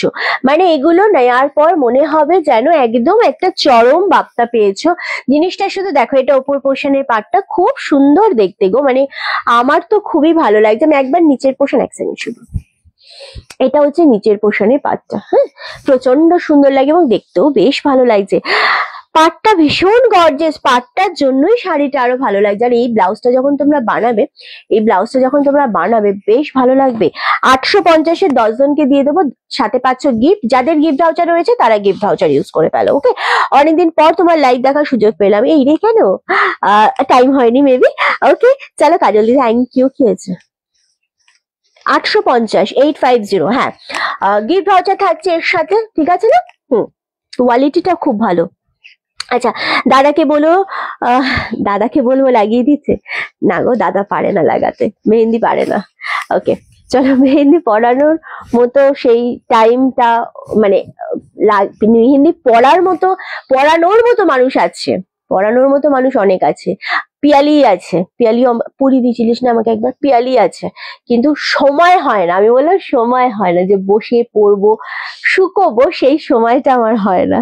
মানে এগুলো নেওয়ার পর মনে হবে যেন একদম একটা চরম বাপ্তা পেয়েছো। জিনিসটা শুধু দেখো, এটা ওপর পোর্শনের পার্টটা খুব সুন্দর দেখতে গো, মানে আমার তো খুবই ভালো লাগছে। আমি একবার নিচের পোর্শন, এক সেকেন্ড শুধু, এটা হচ্ছে নিচের পোর্শনের পার্টটা। হ্যাঁ, প্রচন্ড সুন্দর লাগে এবং দেখতেও বেশ ভালো লাগছে। পাটটা ভীষণ গর্জিয়াস, পাটটার জন্যই শাড়িটা আরো ভালো লাগছে। আর এই ব্লাউজটা যখন তোমরা বানাবে, বেশ ভালো লাগবে। 850-এর 10 জনকে দিয়ে দেবো, সাথে পাচ্ছ গিফট। যাদের গিফট ভাউচার রয়েছে তারা গিফট ভাউচার ইউজ করে ফেলো। ওকে, অনেকদিন পর তোমার লাইভ দেখার সুযোগ পেলাম। এই রে, কেন টাইম হয়নি মেবি। ওকে, চলো কাজল দিদি, থ্যাংক ইউ। কি হয়েছে? 850, 850, হ্যাঁ, গিফট ভাউচার থাকছে এর সাথে, ঠিক আছে না? কোয়ালিটিটা খুব ভালো। আচ্ছা, দাদাকে বলবো লাগিয়ে দিচ্ছে। না গো, দাদা পারে না লাগাতে, মেহেন্দি পারে না। ওকে, চলো মেহেন্দি পড়ানোর মতো সেই টাইমটা মানে মেহেন্দি পড়ানোর মতো মানুষ আছে, পড়ানোর মতো মানুষ অনেক আছে। পিয়ালি আছে, পিয়ালি পুরি দিয়েছিলিস না আমাকে একবার, পিয়ালি আছে, কিন্তু সময় হয় না। আমি বললাম সময় হয় না যে বসে পড়বো শুকোবো, সেই সময়টা আমার হয় না।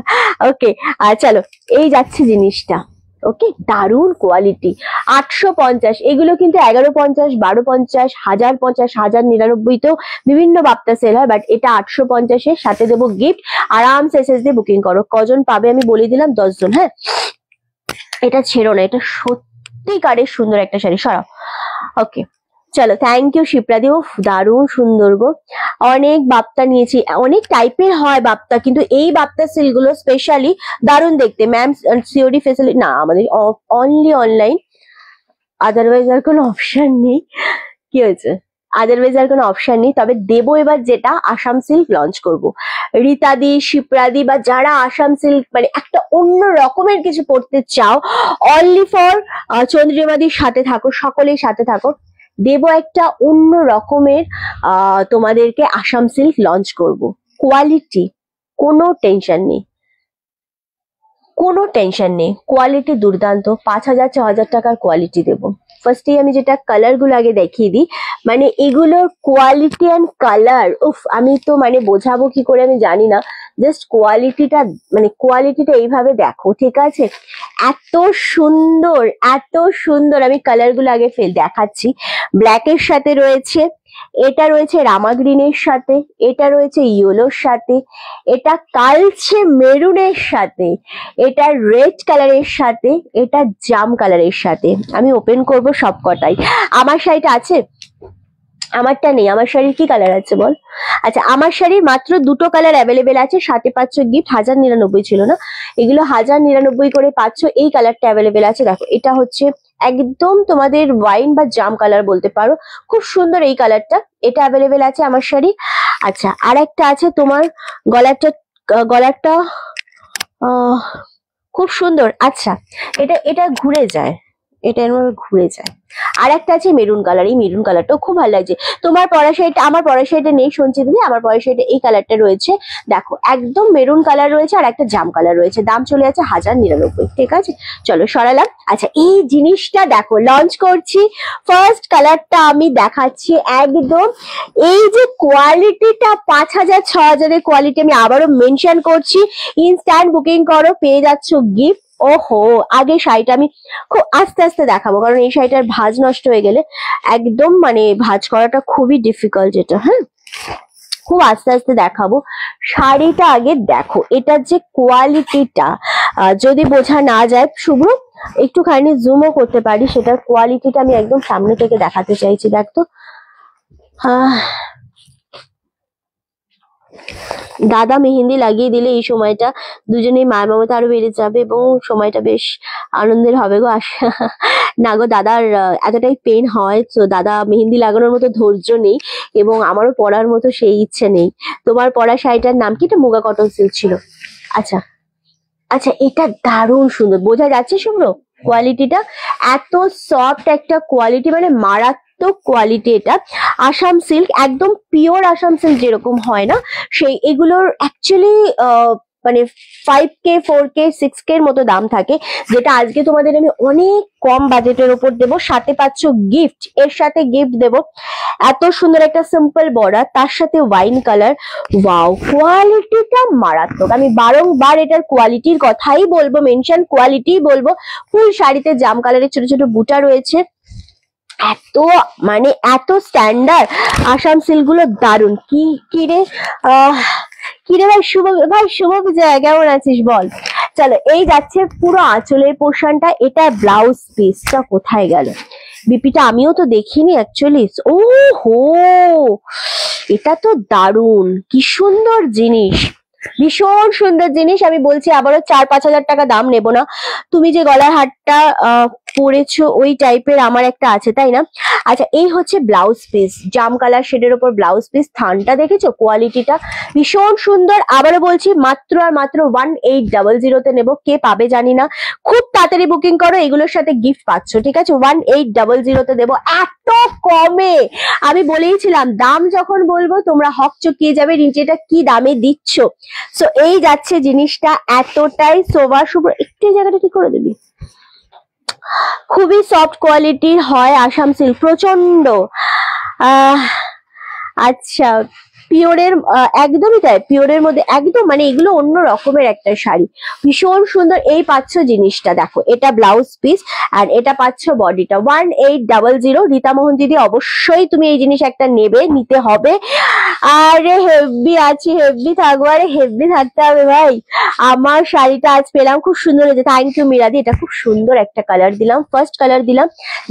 ওকে, আর চলো এই যাচ্ছে জিনিসটা। ওকে, দারুণ কোয়ালিটি। 850, এগুলো কিন্তু 1150, 1250, 1050, 1099 তেও বিভিন্ন বাপ্তা সেল হয়, বাট এটা 850-এর সাথে দেবো গিফট। আরামসে এসএস দিয়ে বুকিং করো। কজন পাবে আমি বলে দিলাম, 10 জন। হ্যাঁ, এটা ছেড়ো না, এটা সত্যিকারের সুন্দর একটা শাড়ি, সরাও। ওকে চলো, থ্যাংক ইউ শিপ্রাদি। ও দারুণ সুন্দর গো। অনেক বাপ্তা নিয়েছি, অনেক টাইপের হয় বাপ্তা, কিন্তু এই বাপ্তা সিল্ক গুলো স্পেশালি দারুণ দেখতে। ম্যাম সিওডি ফেসিলিটি না, আমাদের অনলি অনলাইন, আদারওয়াইজ আর কোনো অপশন নেই। কি হয়েছে, আদারওয়াইজ আর কোনো অপশন নেই। তবে দেবো এবার যেটা, আসাম সিল্ক লঞ্চ করবো। রীতাদি, শিপ্রাদি বা যারা আসাম সিল্ক মানে একটা অন্য রকমের কিছু পড়তে চাও, অনলি ফর চন্দ্রিমাদির সাথে থাকো, সকলের সাথে থাকো, দেবো একটা অন্য রকমের তোমাদেরকে আসাম সিল্ক লঞ্চ করব। কোয়ালিটি কোনো টেনশন নেই, কোনো টেনশন নেই, কোয়ালিটি দুর্দান্ত। 5000 6000 টাকার কোয়ালিটি দেবো। ফার্স্টেই আমি যেটা কালার গুলো আগে দেখিয়ে দিই, মানে এগুলোর কোয়ালিটি অ্যান্ড কালার, উফ আমি তো মানে বোঝাবো কি করে আমি জানি না। জাস্ট কোয়ালিটিটা, মানে কোয়ালিটিটা এইভাবে দেখো, ঠিক আছে? এত সুন্দর, এত সুন্দর। আমি কালার গুলো আগে দেখাচ্ছি। ব্ল্যাকের সাথে রয়েছে, এটা রয়েছে রামা গ্রিনের সাথে, এটা রয়েছে ইয়েলোর সাথে, এটা কালচে মেরুনের সাথে, এটা রেড কালারের সাথে, এটা জাম কালারের সাথে। আমি ওপেন করব সব কটাই। আমার শাড়িটা আছে, আমারটা নেই। আমার শাড়ির কি কালার আছে বল? আচ্ছা, আমার শাড়ির মাত্র দুটো কালার অ্যাভেলেবেল আছে, সাথে পাচ্ছ গিফট। 1099 ছিল না, এগুলো 1099 করে পাচ্ছ। এই কালারটা অ্যাভেলেবেল আছে, দেখো এটা হচ্ছে একদম তোমাদের ওয়াইন বা জাম কালার বলতে পারো, খুব সুন্দর এই কালারটা। এটা অ্যাভেলেবেল আছে আমার শাড়ি। আচ্ছা, আর একটা আছে তোমার গলারটা খুব সুন্দর। আচ্ছা, এটা ঘুরে যায়, এটা এরকম ঘুরে যায়। আর একটা আছে মেরুন কালার, এই মেরুন কালারটাও খুব ভালো লাগছে। তোমার পরা শাড়িটা, আমার পরা শাড়িটা নেই শুনছি দিদি, আমার পরা শাড়িটা এই কালারটা রয়েছে, দেখো একদম মেরুন কালার রয়েছে, আর একটা জাম কালার রয়েছে। দাম চলে যাচ্ছে 1099, ঠিক আছে? চলো সরালাম। আচ্ছা, এই জিনিসটা দেখো, লঞ্চ করছি। ফার্স্ট কালারটা আমি দেখাচ্ছি একদম, এই যে কোয়ালিটিটা 5000 6000 এর কোয়ালিটি, আমি আবারও মেনশন করছি। ইনস্ট্যান্ট বুকিং করো, পেয়ে যাচ্ছ গিফট। ওহো, আগে শাড়িটা আমি খুব আস্তে আস্তে দেখাবো, কারণ এই শাড়িটার ভাঁজ নষ্ট হয়ে গেলে একদম মানে ভাঁজ করাটা খুবই ডিফিকাল্ট যেটা। হ্যাঁ, খুব আস্তে আস্তে দেখাবো। শাড়িটা আগে দেখো, এটার যে কোয়ালিটিটা যদি বোঝা না যায়, শুভ্র একটুখানি জুমও করতে পারি, সেটার কোয়ালিটিটা আমি একদম সামনে থেকে দেখাতে চাইছি। দেখতো, দাদা মেহেন্দি লাগিয়ে দিলে এই সময়টা দুজনেই মায়ের মমতা আরো বেড়ে যাবে এবং সময়টা বেশ আনন্দের হবে গো। না গো, দাদার এতটাই পেন হয়, তো দাদা মেহেন্দি লাগানোর মতো ধৈর্য নেই, এবং আমারও পড়ার মতো সেই ইচ্ছে নেই। তোমার পড়া শাড়িটার নাম কি? এটা মুগা কটন সিল্ক ছিল। আচ্ছা আচ্ছা, এটা দারুণ সুন্দর, বোঝা যাচ্ছে শুভ্র কোয়ালিটিটা? এত সফট একটা কোয়ালিটি, মানে মারাত্মক কোয়ালিটি। এটা আসাম সিল্ক, একদম পিওর আসাম সিল্ক যেরকম হয় না, সেই এগুলোর অ্যাকচুয়ালি মানে 5K 4K 6K এর মতো দাম থাকে, যেটা আজকে তোমাদের আমি অনেক কম বাজেটের উপর দেবো। সাথে পাচ্ছ গিফট, এর সাথে গিফট দেবো এত সুন্দর একটা সিম্পল বর্ডার, তার সাথে ওয়াইন কালার। ওয়াও, কোয়ালিটিটা মারাত্মক। আমি বারংবার এটার কোয়ালিটির কথাই বলবো, মেনশন কোয়ালিটি বলবো। ফুল শাড়িতে জাম কালারের ছোট ছোট বুটা রয়েছে, এত মানে এত স্ট্যান্ডার্ড। আসাম সিল্ক গুলো দারুন। কি রে ভাই শুভ, ভাই শুভ বিজয়, কেমন আছিস বল? চলো, এই যাচ্ছে পুরো আঁচলের পোর্শনটা। এটা ব্লাউজ পিসটা কোথায় গেল? বিপিটা আমিও তো দেখিনি অ্যাকচুয়ালি। ও হো, এটা তো দারুন, কি সুন্দর জিনিস, ভীষণ সুন্দর জিনিস। আমি বলছি আবারও 4-5 হাজার টাকা দাম নেব না। তুমি যে গলার হারটা পরেছো ওই টাইপের আমার একটা আছে, তাই না? আচ্ছা, এই হচ্ছে ব্লাউজ পিস, জাম কালার শেডের ওপর ব্লাউজ পিস। থানটা দেখেছো, কোয়ালিটিটা ভীষণ সুন্দর। আবারও বলছি মাত্র আর মাত্র 1800 নেবো। কে পাবে জানি না, খুব তাড়াতাড়ি বুকিং করো, এগুলোর সাথে গিফট পাচ্ছ, ঠিক আছে? 1800 দেবো, এত কমে। আমি বলেইছিলাম দাম যখন বলবো তোমরা হকচকিয়ে যাবে, এটা কি দামে দিচ্ছ। সো এই যাচ্ছে জিনিসটা, এতটাই সোবার শুভ। একটু জায়গাটা কি করে দিবি, খুবই সফট কোয়ালিটির হয় আসাম সিল্ক, প্রচন্ড। আচ্ছা, পিওরের, একদমই তাই, পিওরের মধ্যে একদম, মানে এগুলো অন্য রকমের একটা শাড়ি, ভীষণ সুন্দর। এই পাচ্ছ জিনিসটা, দেখো এটা ব্লাউজ পিস আর এটা পাচ্ছ বডিটা। 1800। রীতা মোহন দিদি অবশ্যই তুমি এই জিনিস একটা নেবে, নিতে হবে। আরে হেভি আছে, হেভি থাকবো, আরে হেভি থাকতে হবে ভাই। আমার শাড়িটা আজ পেলাম, খুব সুন্দর হয়েছে, থ্যাংক ইউ মিরাদি। এটা খুব সুন্দর একটা কালার দিলাম, ফার্স্ট কালার দিলাম।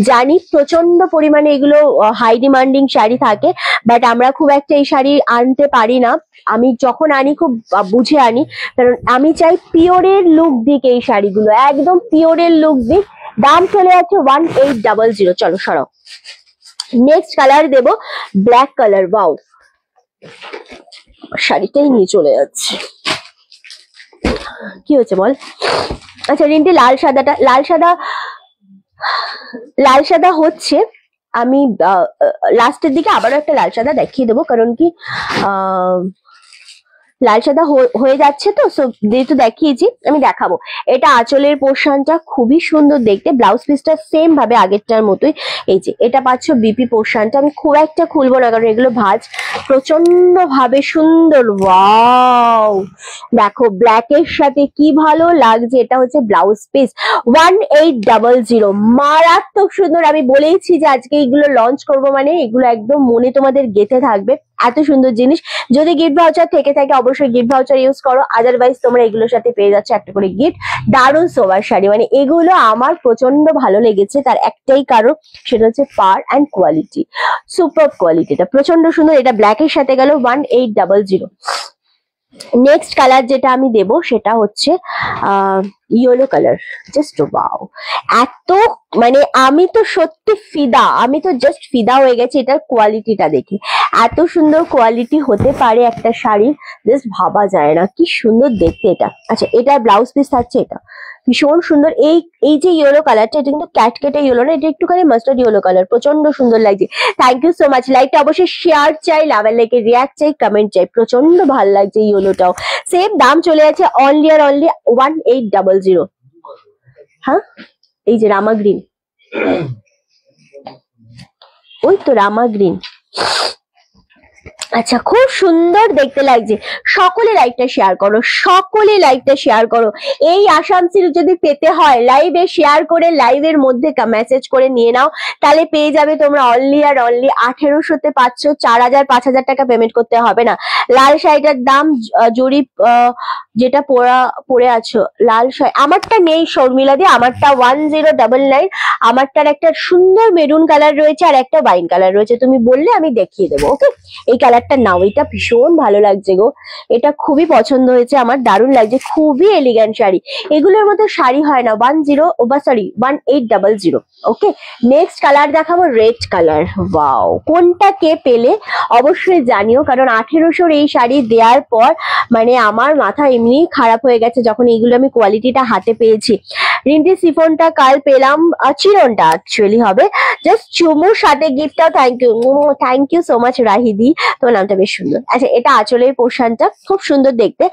জানি প্রচন্ড পরিমাণে এগুলো হাই ডিমান্ডিং শাড়ি থাকে, বাট আমরা খুব একটা এই শাড়ি আনতে পারি না। আমি যখন আনি খুব বুঝে আনি, কারণ আমি চাই পিওরের লুক দিক এই শাড়িগুলো, একদম পিওরের লুক দিক। দাম চলে যাচ্ছে 1800। চলো সরাও, নেক্সট কালার দেব ব্ল্যাক কালার। ওয়াও, শাড়িটাই নিয়ে চলে যাচ্ছে, কি হচ্ছে বল? আচ্ছা রিন্টি, লাল সাদাটা, লাল সাদা হচ্ছে। আমি লাস্টের দিকে আবারও একটা লাল সাদা দেখিয়ে দেবো, কারণ কি লাল সাদা হয়ে যাচ্ছে তো, সো যেহেতু দেখিয়েছি আমি দেখাবো। এটা আঁচলের পোর্শনটা খুবই সুন্দর দেখতে, ব্লাউজ পিসটা সেম ভাবে আগেরটার মতোই। এই যে এটা পাচ্ছ বিপি পোর্শনটা, আমি খুব একটা খুলবো না কারণ এগুলো ভাঁজ, প্রচন্ড ভাবে সুন্দর। ওয়াও, দেখো ব্ল্যাকের সাথে কি ভালো লাগছে। এটা হচ্ছে ব্লাউজ পিস, 1800, মারাত্মক সুন্দর। আমি বলেইছি যে আজকে এগুলো লঞ্চ করব, মানে এগুলো একদম মনে তোমাদের গেঁথে থাকবে, এত সুন্দর জিনিস। যদি গিফট ভাউচার থেকে থাকে অবশ্যই গিফট ভাউচার ইউজ করো, আদারওয়াইজ তোমরা এগুলোর সাথে পেয়ে যাচ্ছ একটা করে গিফট। দারুণ সোবার শাড়ি, মানে এগুলো আমার প্রচন্ড ভালো লেগেছে, তার একটাই কারণ, সেটা হচ্ছে পার অ্যান্ড কোয়ালিটি, সুপার কোয়ালিটিটা প্রচন্ড সুন্দর। এটা ব্ল্যাকের সাথে গেল 1800। নেক্সট কালার যেটা আমি দেব সেটা হচ্ছে ইয়েলো কালার। জাস্ট ওয়াও, এত, মানে আমি তো সত্যি ফিদা, আমি তো জাস্ট ফিদা হয়ে গেছি এটার কোয়ালিটিটা দেখে। এত সুন্দর কোয়ালিটি হতে পারে একটা শাড়ির, জাস্ট ভাবা যায় না, কি সুন্দর দেখতে এটা। আচ্ছা, এটা ব্লাউজ পিস থাকছে, এটা ভীষণ সুন্দর। এই যে ইয়েলো কালারটা, এটা কিন্তু ক্যাটকেটে ইয়েলো না, এটা একটুখানি মাস্টার্ড ইয়েলো কালার, প্রচন্ড সুন্দর লাগছে। Thank you so much. লাইকটা অবশ্যই শেয়ার চাই, লাভের লাইকে রিয়াক্ট চাই, কমেন্ট চাই, প্রচন্ড ভালো লাগছে ইয়েলোটাও। সেম দাম চলে যাচ্ছে অনলি আর অনলি 1800। হ্যাঁ, এই যে রামা গ্রিন, ওই তো রামা গ্রিন। আচ্ছা, খুব সুন্দর দেখতে লাগছে। সকলে লাইকটা শেয়ার করো, সকলে লাইকটা শেয়ার করো। এই আসাম সিল্ক যদি পেতে হয় লাইভে শেয়ার করে, লাইভের মধ্যে মেসেজ করে নিয়ে নাও, তাহলে পেয়ে যাবে তোমরা অনলি আর অনলি 1800-তে পাচ্ছ। 4000-5000 টাকা পেমেন্ট করতে হবে না। লাল শাড়িটার দাম জরিপ, যেটা পরে আছো লাল শাড়ি, আমারটা নেই শর্মিলা দি, আমারটা 1099। আমারটার একটা সুন্দর মেরুন কালার রয়েছে আর একটা ওয়াইন কালার রয়েছে, তুমি বললে আমি দেখিয়ে দেবো। ওকে, এই কালারটা নাও, এটা ভীষণ ভালো লাগছে গো, এটা খুবই পছন্দ হয়েছে আমার, দারুণ লাগছে, খুবই এলিগ্যান্ট শাড়ি। এগুলোর মতো শাড়ি হয় না। 1800। ওকে, নেক্সট কালার দেখাবো রেড কালার। ওয়াও, কোনটা কে পেলে অবশ্যই জানিও, কারণ 1800 এই শাড়ি দেওয়ার পর মানে আমার মাথা এমনি খারাপ হয়ে গেছে যখন এইগুলো আমি কোয়ালিটিটা হাতে পেয়েছি। রিন্টি সিফনটা কাল পেলাম, চিরনটা অ্যাকচুয়ালি হবে, জাস্ট চুমুর সাথে গিফটটাও। থ্যাংক ইউ সো মাচ রাহিদি, তোমার নামটা বেশ সুন্দর। আচ্ছা, এটা আঁচলের পোর্শনটা খুব সুন্দর দেখতে,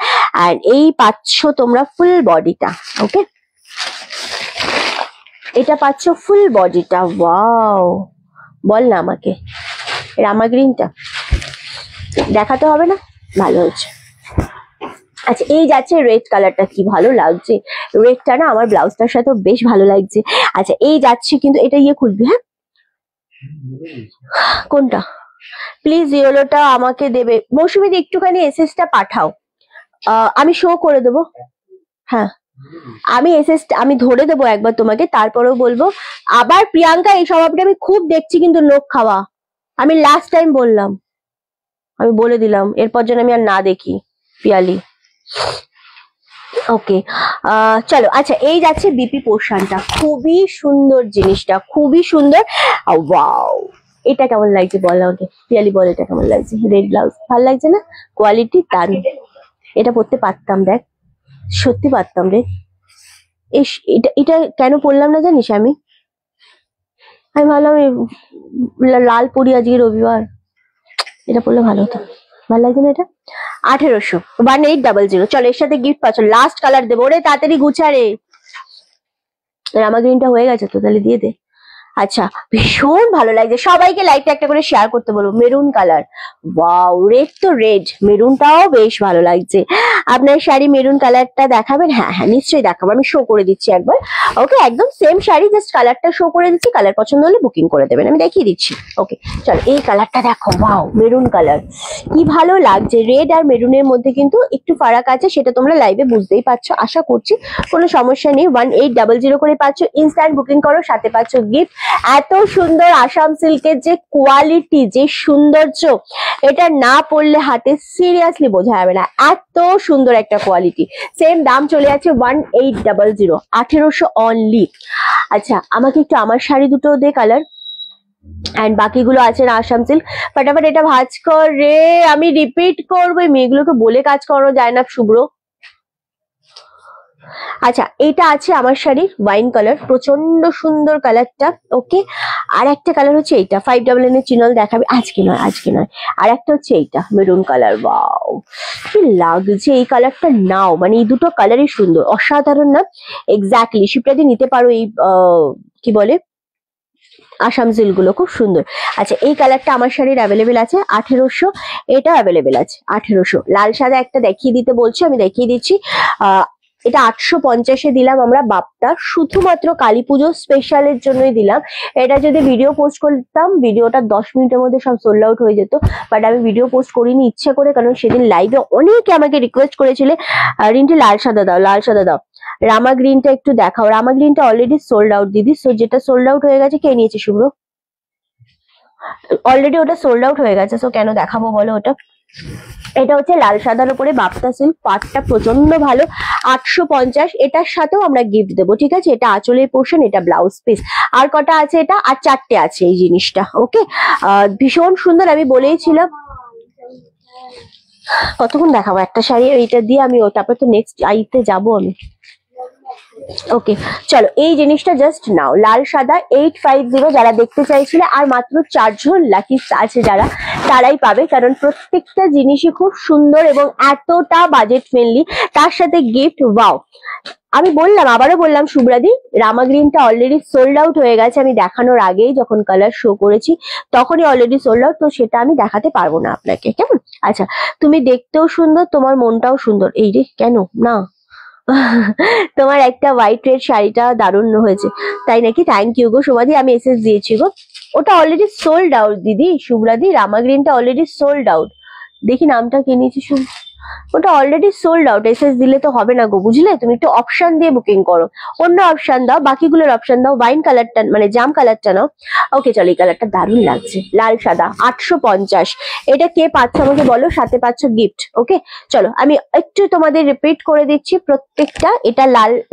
আর এই পাচ্ছ তোমরা ফুল বডিটা। ওকে, এটা পাচ্ছ ফুল বডিটা। ওয়াও, বল না আমাকে, রামা গ্রিনটা দেখাতে হবে না? ভালো হচ্ছে। আচ্ছা, এই যাচ্ছে রেড কালারটা, কি ভালো লাগছে রেডটা না, আমার ব্লাউজটার সাথেও বেশ ভালো লাগছে। আচ্ছা, এই যাচ্ছে, কিন্তু এটা ইয়ে খুলবি, হ্যাঁ কোনটা প্লিজ, ইয়েলোটা আমাকে দেবে মৌসুমী, একটুখানি এসএসটা পাঠাও, আমি শো করে দেবো। হ্যাঁ, আমি ধরে দেবো একবার তোমাকে, তারপরেও বলবো। আবার প্রিয়াঙ্কা, এই স্বভাবটা আমি খুব দেখছি, কিন্তু লোক খাওয়া, আমি লাস্ট টাইম বললাম, আমি বলে দিলাম, এরপর যেন আমি আর না দেখি পিয়ালি। ওকে, চলো। আচ্ছা, এই যাচ্ছে বিপি পোর্শনটা, খুবই সুন্দর জিনিসটা, খুবই সুন্দর। ওয়াও, এটা কেমন লাগছে বল আমাকে, পিয়ালি বল এটা কেমন লাগছে? রেড ব্লাউজ ভালো লাগছে না? কোয়ালিটি দারুণ। এটা পরতে পারতাম, দেখ সত্যি পারতাম রে। এটা এটা কেন পরলাম না জানিস? আমি ভাবলাম লাল পরি আজকে রবিবার, এটা পরলে ভালো হতো। ভালো লাগছে না এটা? 1800, 1800। চলো এর সাথে গিফট পাচ্ছ। লাস্ট কালার দেবো রে, তাড়াতাড়ি গুছা রে। রামা গ্রিনটা হয়ে গেছে তো, তাহলে দিয়ে দে। আচ্ছা, ভীষণ ভালো লাগছে। সবাইকে লাইকটা একটা করে শেয়ার করতে বলবো। মেরুন কালার, ওয়াও, রেড তো রেড, মেরুনটাও বেশ ভালো লাগছে। আপনার শাড়ি মেরুন কালারটা দেখাবেন? হ্যাঁ হ্যাঁ নিশ্চয়ই দেখাবো, আমি শো করে দিচ্ছি একবার। ওকে, একদম সেম শাড়ি, জাস্ট কালারটা শো করে দিচ্ছি। কালার পছন্দ হলে বুকিং করে দেবেন, আমি দেখিয়ে দিচ্ছি। ওকে চলো, এই কালারটা দেখো, ওয়াও মেরুন কালার, কি ভালো লাগছে। রেড আর মেরুনের মধ্যে কিন্তু একটু ফারাক আছে, সেটা তোমরা লাইভে বুঝতেই পারছো আশা করছি, কোনো সমস্যা নেই। 1800 করে পাচ্ছ, ইনস্ট্যান্ট বুকিং করো, সাথে পাচ্ছ গিফট। এত সুন্দর আসাম সিল্কের যে কোয়ালিটি, যে সৌন্দর্য, এটা না পড়লে হাতে সিরিয়াসলি বোঝা যাবে না। এত সুন্দর একটা কোয়ালিটি। সেম দাম চলে যাচ্ছে 1800, 1800 অনলি। আচ্ছা, আমাকে একটু আমার শাড়ি দুটো দে কালার, এন্ড বাকিগুলো আছে না আসাম সিল্ক। ফটাফট এটা ভাঁজ কর রে, আমি রিপিট করবো। মেয়েগুলোকে বলে কাজ করানো যায় না শুভ্র। আচ্ছা, এটা আছে আমার শাড়ির ওয়াইন কালার, প্রচন্ড সুন্দর কালারটা। ওকে, আর একটা কালার হচ্ছে এইটা, 599 এর চিনল দেখাবে, আজকে নয় আজকে নয়। আর একটা হচ্ছে এইটা মেরুন কালার, ওয়াও কি লাগছে এই কালারটা। নাও, মানে এই দুটো কালারই সুন্দর, অসাধারণ না? এক্স্যাক্টলি, শিপ্রাদি নিতে পারো এই কি বলে আসাম সিল্ক গুলো, খুব সুন্দর। আচ্ছা, এই কালারটা আমার শাড়ির অ্যাভেলেবেল আছে 1800, এটা অ্যাভেলেবেল আছে 1800। লাল সাদা একটা দেখিয়ে দিতে বলছি, আমি দেখিয়ে দিচ্ছি। এটা 850-এ দিলাম আমরা বাপ্তা, শুধুমাত্র কালী পুজো স্পেশালের জন্যই দিলাম। এটা যদি ভিডিও পোস্ট করতাম, ভিডিওটা 10 মিনিটের মধ্যে সব সোল্ড আউট হয়ে যেত, বাট আমি ভিডিও পোস্ট করিনি ইচ্ছে করে, কারণ সেদিন লাইভে অনেকে আমাকে রিকোয়েস্ট করেছিলে রিন্টি লাল সাদা দাও, লাল সাদা দাও। রামা গ্রিনটা একটু দেখাও। রামা গ্রিনটা অলরেডি সোল্ড আউট দিদি, সো যেটা সোল্ড আউট হয়ে গেছে, কে নিয়েছে শুভ্র? অলরেডি ওটা সোল্ড আউট হয়ে গেছে, সো কেন দেখাবো বলো ওটা। এটা হচ্ছে লাল সাদার উপরে বাপ্তা সিল্ক, পাটটা প্রচন্ড ভালো, 850। এটার সাথেও আমরা গিফট দেবো, ঠিক আছে? এটা আঁচলের পোর্শন, এটা ব্লাউজ পিস। আর কটা আছে এটা? আর 4টে আছে এই জিনিসটা। ওকে, ভীষণ সুন্দর, আমি বলেইছিলাম। কতক্ষণ দেখাবো একটা শাড়ি? এইটা দিয়ে আমি তারপর তো নেক্সট আইতে যাবো আমি। ওকে চলো, এই জিনিসটা জাস্ট নাও, লাল সাদা 850 যারা দেখতে চাইছিলে, আর মাত্র 4 জন লাকি আছে যারা, তারাই পাবে, কারণ প্রত্যেকটা জিনিসই খুব সুন্দর এবং এতটা বাজেট ফ্রেন্ডলি, তার সাথে গিফট। ওয়াও, আমি বললাম, আবারও বললাম শুভ্রাদি, রামা গ্রিনটা অলরেডি সোল্ড আউট হয়ে গেছে। আমি দেখানোর আগেই যখন কালার শো করেছি তখনই অলরেডি সোল্ড আউট, তো সেটা আমি দেখাতে পারবো না আপনাকে, কেমন? আচ্ছা, তুমি দেখতেও সুন্দর, তোমার মনটাও সুন্দর। এই রে, কেন না? তোমার একটা হোয়াইট রেড শাড়িটা দারুণ হয়েছে, তাই নাকি? থ্যাংক ইউ গো সুমাদি, আমি এসএস দিয়েছি গো। ওটা অলরেডি সোল্ড আউট দিদি, শুভ্রাদি, রামা গ্রিনটা অলরেডি সোল্ড আউট। দেখি নামটা কে নিয়েছি, ওটা অলরেডি সোল্ড আউট। এসএস দিলে তো হবে না গো, বুঝলে? তুমি একটু অপশন দিয়ে বুকিং করো, অন্য অপশন দাও, বাকিগুলোর অপশন দাও। ওয়াইন কালারটা মানে জাম কালারটা নাও। ওকে চলো, এই কালারটা দারুণ লাগছে, লাল সাদা, 850। এটা কে পাচ্ছ আমাকে বলো, সাথে পাচ্ছ গিফট। ওকে চলো, আমি একটু তোমাদের রিপিট করে দিচ্ছি প্রত্যেকটা। এটা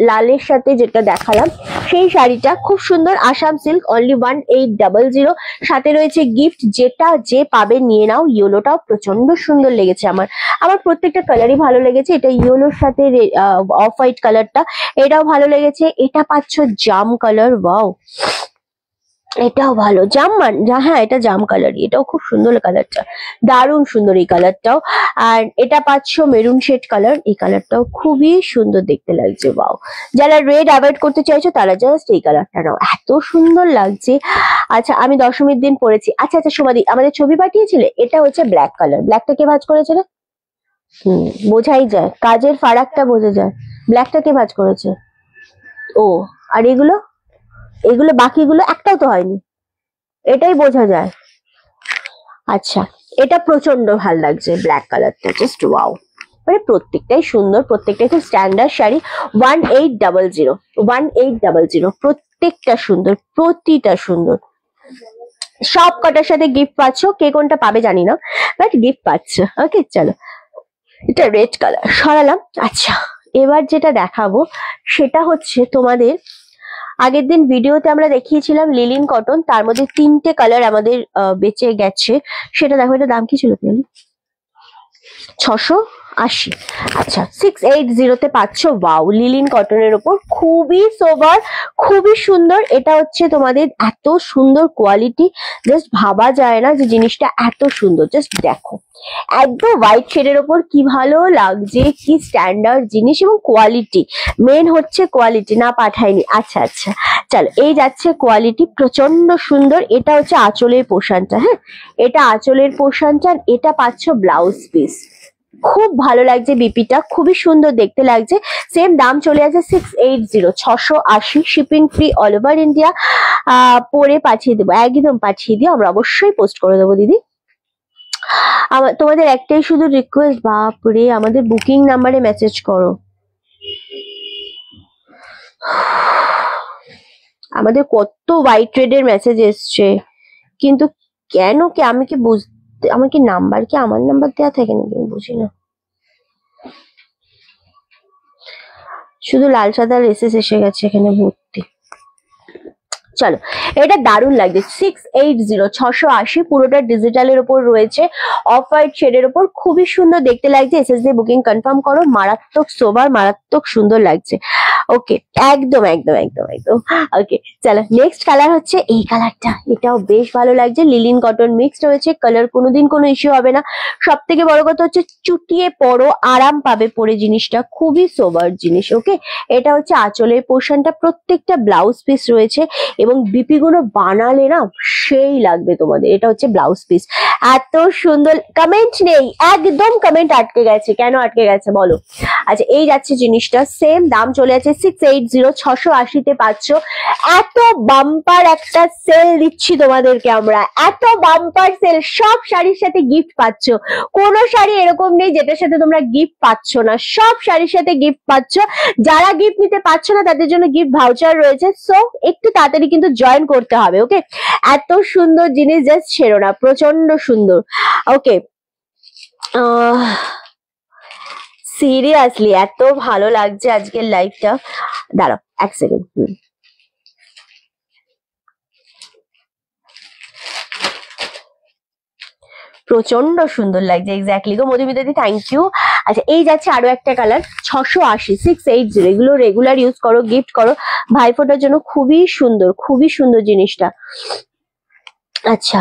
লালের সাথে যেটা দেখালাম সেই শাড়িটা খুব সুন্দর, আসাম সিল্ক, অনলি 1800। সাথে রয়েছে গিফট, যেটা যে পাবে নিয়ে নাও। ইয়েলোটাও প্রচন্ড সুন্দর লেগেছে আমার প্রত্যেকটা কালারই ভালো লেগেছে। এটা ইয়েলোর সাথে অফ হোয়াইট কালারটা, এটাও ভালো লেগেছে। এটা পাচ্ছ জাম কালার, ওয়াও এটাও ভালো, জাম হ্যাঁ এটা জাম কালারই, এটাও খুব সুন্দর কালারটা, দারুণ সুন্দর এই কালারটাও। আর এটা পাচ্ছ মেরুন শেড কালার, এই কালারটাও খুবই সুন্দর দেখতে লাগছে, ওয়াও। যারা রেড অ্যাভয়েড করতে চাইছো তারা জাস্ট এই কালারটা নাও, এত সুন্দর লাগছে। আচ্ছা, আমি দশমীর দিন পরেছি। আচ্ছা আচ্ছা সুমাদি, আমাদের ছবি পাঠিয়েছিলে, এটা হচ্ছে ব্ল্যাক কালার। ব্ল্যাকটা কে ভাঁজ করেছে রে? বোঝাই যায়, কাজের ফারাকটা বোঝা যায়। ব্ল্যাকটা কে ভাঁজ করেছে? ও, আর এগুলো এগুলো বাকিগুলো একটাও তো হয়নি, এটাই বোঝা যায়। আচ্ছা, এটা প্রচন্ড ভাল লাগছে ব্ল্যাক কালারটা, জাস্ট ওয়াও, মানে প্রত্যেকটাই সুন্দর, প্রত্যেকটাই খুব স্ট্যান্ডার্ড শাড়ি। 1800, 1800, প্রত্যেকটা সুন্দর, প্রতিটা সুন্দর। সব কটার সাথে গিফট পাচ্ছ, কে কোনটা পাবে জানি না, বাট গিফট পাচ্ছ। ওকে চলো, এটা রেড কালার সরালাম। আচ্ছা, এবার যেটা দেখাবো সেটা হচ্ছে তোমাদের আগের দিন ভিডিওতে আমরা দেখিয়েছিলাম লিলিন কটন, তার মধ্যে 3টে কালার আমাদের বেঁচে গেছে। সেটা দেখো, এটা দাম কি ছিল পিয়ালি? 680। আচ্ছা 680 পাচ্ছ। ওয়াও, লিলিন কটনের ওপর খুবই সোবার, খুবই সুন্দর। এটা হচ্ছে তোমাদের এত সুন্দর কোয়ালিটি, জাস্ট ভাবা যায় না যে জিনিসটা এত সুন্দর। জাস্ট দেখো একদম হোয়াইট শেডের ওপর কি ভালো লাগছে, কি স্ট্যান্ডার্ড জিনিস এবং কোয়ালিটি। মেন হচ্ছে কোয়ালিটি, না পাঠায়নি। আচ্ছা আচ্ছা চলো, এই যাচ্ছে কোয়ালিটি, প্রচন্ড সুন্দর। এটা হচ্ছে আঁচলের পোর্শনটা। হ্যাঁ, এটা আঁচলের পোর্শনটা। এটা পাচ্ছ ব্লাউজ পিস। খুব ভালো লাগছে, বিপিটা খুবই সুন্দর দেখতে লাগছে। সেম দাম চলে আছে 680, 680। Shipping free all over India. পরে পাঠিয়ে দেবো, একদম পাঠিয়ে দিও, আমরা অবশ্যই পোস্ট করে দেবো দিদি। তোমাদের একটাই শুধু রিকোয়েস্ট, বাপরে আমাদের বুকিং নাম্বারে মেসেজ করো। আমাদের কত হোয়াইট রেডের মেসেজ এসছে, কিন্তু কেন কি আমি কি বুঝতে, আমার কি নাম্বার, কি আমার নাম্বার দেওয়া থাকে নাকি আমি বুঝি না। শুধু লাল সাদা রেসেস এসে গেছে এখানে ভর্তি। চলো, এটা দারুণ লাগছে। 680, 680, পুরোটা ডিজিটালের উপর রয়েছে, অফ হোয়াইট শেডের উপর, খুবই সুন্দর দেখতে লাগছে। এসএস দিয়ে বুকিং কনফার্ম করো। মারাত্মক সোবার, মারাত্মক সুন্দর লাগছে। ওকে, একদম একদম একদম একদম। ওকে চলো, নেক্সট কালার হচ্ছে এই কালারটা। এটাও বেশ ভালো লাগছে, লিলিন কটন মিক্সড রয়েছে। কালার কোনোদিন কোনো ইস্যু হবে না। সব থেকে বড় কথা হচ্ছে চুটিয়ে পরো, আরাম পাবে পরে জিনিসটা, খুবই সোবার জিনিস। ওকে, এটা হচ্ছে আঁচলের পোর্শনটা, প্রত্যেকটা ব্লাউজ পিস রয়েছে এবং বিপি গুলো বানালে না সেই লাগবে তোমাদের। এটা হচ্ছে ব্লাউজ পিস, এত সুন্দর। কমেন্ট নেই, একদম কমেন্ট আটকে গেছে, কেন আটকে গেছে বলো? আচ্ছা, এই যাচ্ছে জিনিসটা, সেম দাম চলে আছে 680, 680-তে পাচ্ছ। এত বাম্পার একটা সেল দিচ্ছি তোমাদেরকে আমরা, এত বাম্পার সেল। সব শাড়ির সাথে গিফট পাচ্ছ, কোনো শাড়ি এরকম নেই যেটার সাথে তোমরা গিফট পাচ্ছ না, সব শাড়ির সাথে গিফট পাচ্ছ। যারা গিফট নিতে পারছো না তাদের জন্য গিফট ভাউচার রয়েছে, সো একটু তাড়াতাড়ি কিন্তু জয়েন করতে হবে। ওকে, এত সুন্দর জিনিস, জাস্ট ছেড়ো না, প্রচন্ড সুন্দর। ওকে, সিরিয়াসলি এত ভালো লাগছে আজকের লাইভটা। দাঁড়াও এক সেকেন্ড। প্রচন্ড সুন্দর লাগছে, এক্স্যাক্টলি গো মধুমিতা দি, থ্যাংক ইউ। আচ্ছা, এই যাচ্ছে আরো একটা কালার, 680, 680। এগুলো রেগুলার ইউজ করো, গিফট করো ভাইফোঁটার জন্য, খুবই সুন্দর, খুবই সুন্দর জিনিসটা। আচ্ছা,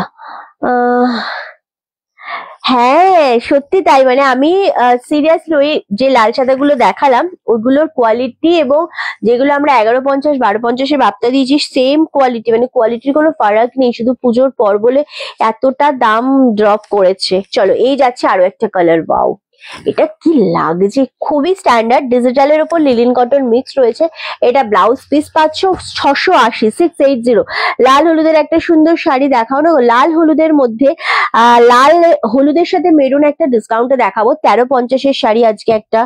হ্যাঁ সত্যি তাই, মানে আমি সিরিয়াসলি ওই যে লাল সাদা গুলো দেখালাম ওইগুলোর কোয়ালিটি এবং যেগুলো আমরা 1150, 1250-এ বাপ্তা দিয়েছি, সেম কোয়ালিটি, মানে কোয়ালিটির কোনো ফারাক নেই, শুধু পুজোর পর বলে এতটা দাম ড্রপ করেছে। চলো, এই যাচ্ছে আরো একটা কালার। ওয়াও, এটা কি লাগছে, খুবই স্ট্যান্ডার্ড, ডিজিটালের উপর লিলিন কটন মিক্স রয়েছে। এটা ব্লাউজ পিস পাচ্ছ 680, 680। লাল হলুদের একটা সুন্দর শাড়ি দেখাও না, লাল হলুদের মধ্যে লাল হলুদের সাথে মেরুন একটা ডিসকাউন্টে দেখাবো। 1350-এর শাড়ি আজকে একটা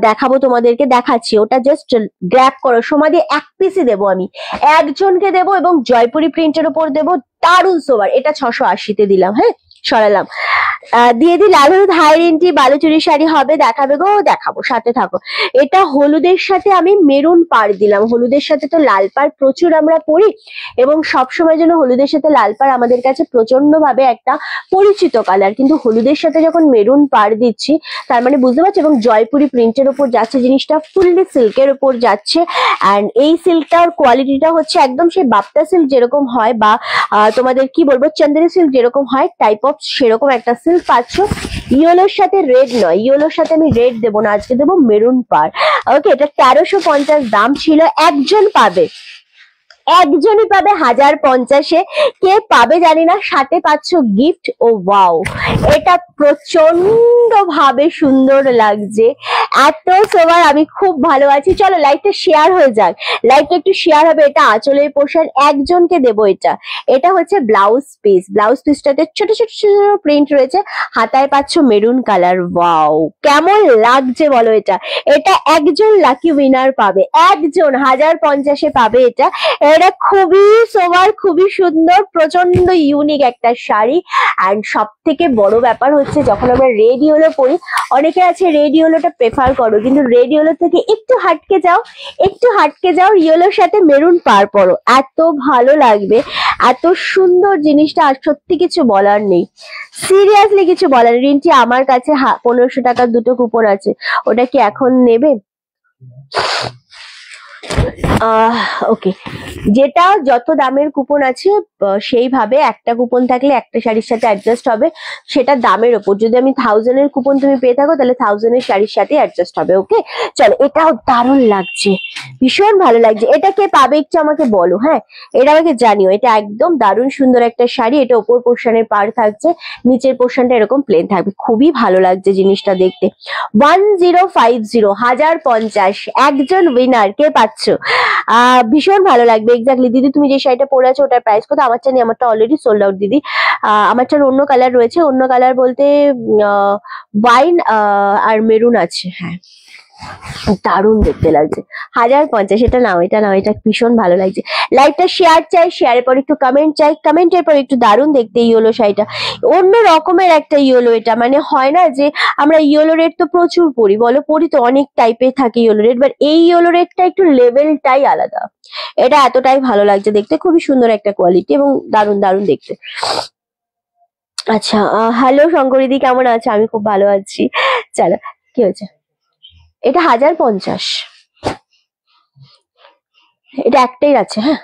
দেখাবো তোমাদেরকে, দেখাচ্ছি। ওটা জাস্ট গ্র্যাব করো। সমাধি এক পিসই দেবো আমি, একজনকে দেবো এবং জয়পুরি প্রিন্টের উপর দেবো, দারুণ সোবার। এটা 680-তে দিলাম। হ্যাঁ, সরালাম, দিয়ে দিই। লাল হলুদ হাই রেঞ্জি বালুচুরি শাড়ি হবে, দেখাবে গো, দেখাবো, সাথে থাকো। এটা হলুদের সাথে আমি মেরুন পাড় দিলাম। হলুদের সাথে তো লাল পাড় প্রচুর আমরা পরি এবং সবসময় যেন হলুদের সাথে লাল পাড় আমাদের কাছে প্রচন্ড ভাবে একটা পরিচিত কালার, কিন্তু হলুদের সাথে যখন মেরুন পাড় দিচ্ছি তার মানে বুঝতে পারছো। এবং জয়পুরি প্রিন্টের উপর যাচ্ছে জিনিসটা, ফুললি সিল্কের উপর যাচ্ছে। অ্যান্ড এই সিল্কটার কোয়ালিটিটা হচ্ছে একদম সেই বাপ্তা সিল্ক যেরকম হয়, বা তোমাদের কি বলবো চন্দেরি সিল্ক যেরকম হয় টাইপ অফ, সেরকম একটা সিল্ক পাচ্ছ। ইয়েলোর সাথে রেড নয়, ইয়েলোর সাথে আমি রেড দেবো না, আজকে দেবো মেরুন পাড়। ওকে, এটা 1350 দাম ছিল। একজন পাবে, একজনই পাবে 1050-এ, কে পাবে জানি না, সাথে পাচ্ছ গিফট। ও ওয়াও, এটা প্রচন্ড ভাবে সুন্দর লাগছে, এত সোবার, আমি খুব ভালো আছি। চলো লাইভটা শেয়ার হয়ে যাক, লাইভটা একটু শেয়ার হবে। এটা আঁচলের পোর্শন, একজনকে দেবো। এটা এটা হচ্ছে ব্লাউজ পিস, ব্লাউজ পিসটাতে ছোট ছোট ছোট প্রিন্ট রয়েছে, হাতায় পাচ্ছ মেরুন কালার। ওয়াও, কেমন লাগছে বলো? এটা এটা একজন লাকি উইনার পাবে, একজন 1050-এ পাবে। এটা এটা খুবই সোবার, খুবই সুন্দর, প্রচন্ড ইউনিক একটা শাড়ি। অ্যান্ড সব থেকে বড় ব্যাপার হচ্ছে যখন আমরা রেড ইয়েলো পরি, অনেকে আছে রেড ইয়েলোটা প্রেফার প্রেফার করো, কিন্তু রেড ইয়েলো থেকে একটু হাটকে যাও, একটু হাটকে যাও, ইয়েলোর সাথে মেরুন পার পরো, এত ভালো লাগবে, এত সুন্দর জিনিসটা, আর সত্যি কিছু বলার নেই, সিরিয়াসলি কিছু বলার নেই। রিন্টি আমার কাছে 1500 টাকার দুটো কুপন আছে, ওটা কি এখন নেবে? ওকে, যেটা যত দামের কুপন আছে সেইভাবে একটা কুপন থাকলে একটা শাড়ির সাথে অ্যাডজাস্ট হবে, সেটা দামের ওপর। যদি আমি 1000 এর কুপন তুমি পেয়ে থাকো তাহলে 1000 এর শাড়ির সাথে অ্যাডজাস্ট হবে। ওকে চলো, এটাও দারুণ লাগছে, ভীষণ ভালো লাগছে। এটা কে পাবে একটু আমাকে বলো, হ্যাঁ এটা আমাকে জানিও। এটা একদম দারুণ সুন্দর একটা শাড়ি, এটা ওপর পোর্শনের পাড় থাকছে, নিচের পোর্শনটা এরকম প্লেন থাকবে, খুবই ভালো লাগছে জিনিসটা দেখতে। 1050, 1050, একজন উইনার কে পাচ্ছ? ভীষণ ভালো লাগবে। এক্স্যাক্টলি দিদি, তুমি যে শাড়িটা পরে আছো ওটার প্রাইস কত? আমারটা নেই, আমারটা অলরেডি সোল্ড আউট দিদি। আমারটার অন্য কালার রয়েছে, অন্য কালার বলতে ওয়াইন আর মেরুন আছে। হ্যাঁ দারুণ দেখতে লাগছে, 1050। এটা নাও, এটা নাও, এটা ভীষণ ভালো লাগছে। লাইভটা শেয়ার চাই, শেয়ারের পর একটু কমেন্ট চাই, কমেন্টের পর একটু দারুণ দেখতে ইয়েলো শাড়িটা, অন্য রকমের একটা ইয়েলো। এটা মানে হয় না যে আমরা ইয়েলো রেড তো প্রচুর পরি, বলো পরি তো, অনেক টাইপের থাকে ইয়েলো রেড, বাট এই ইয়েলো রেডটা একটু লেভেলটাই আলাদা। এটা এতটাই ভালো লাগছে দেখতে, খুবই সুন্দর একটা কোয়ালিটি এবং দারুণ দারুণ দেখতে। আচ্ছা, হ্যালো শঙ্করিদি, কেমন আছো? আমি খুব ভালো আছি। চলো, কি হয়েছে? এটা 1050, এটা একটাই আছে। হ্যাঁ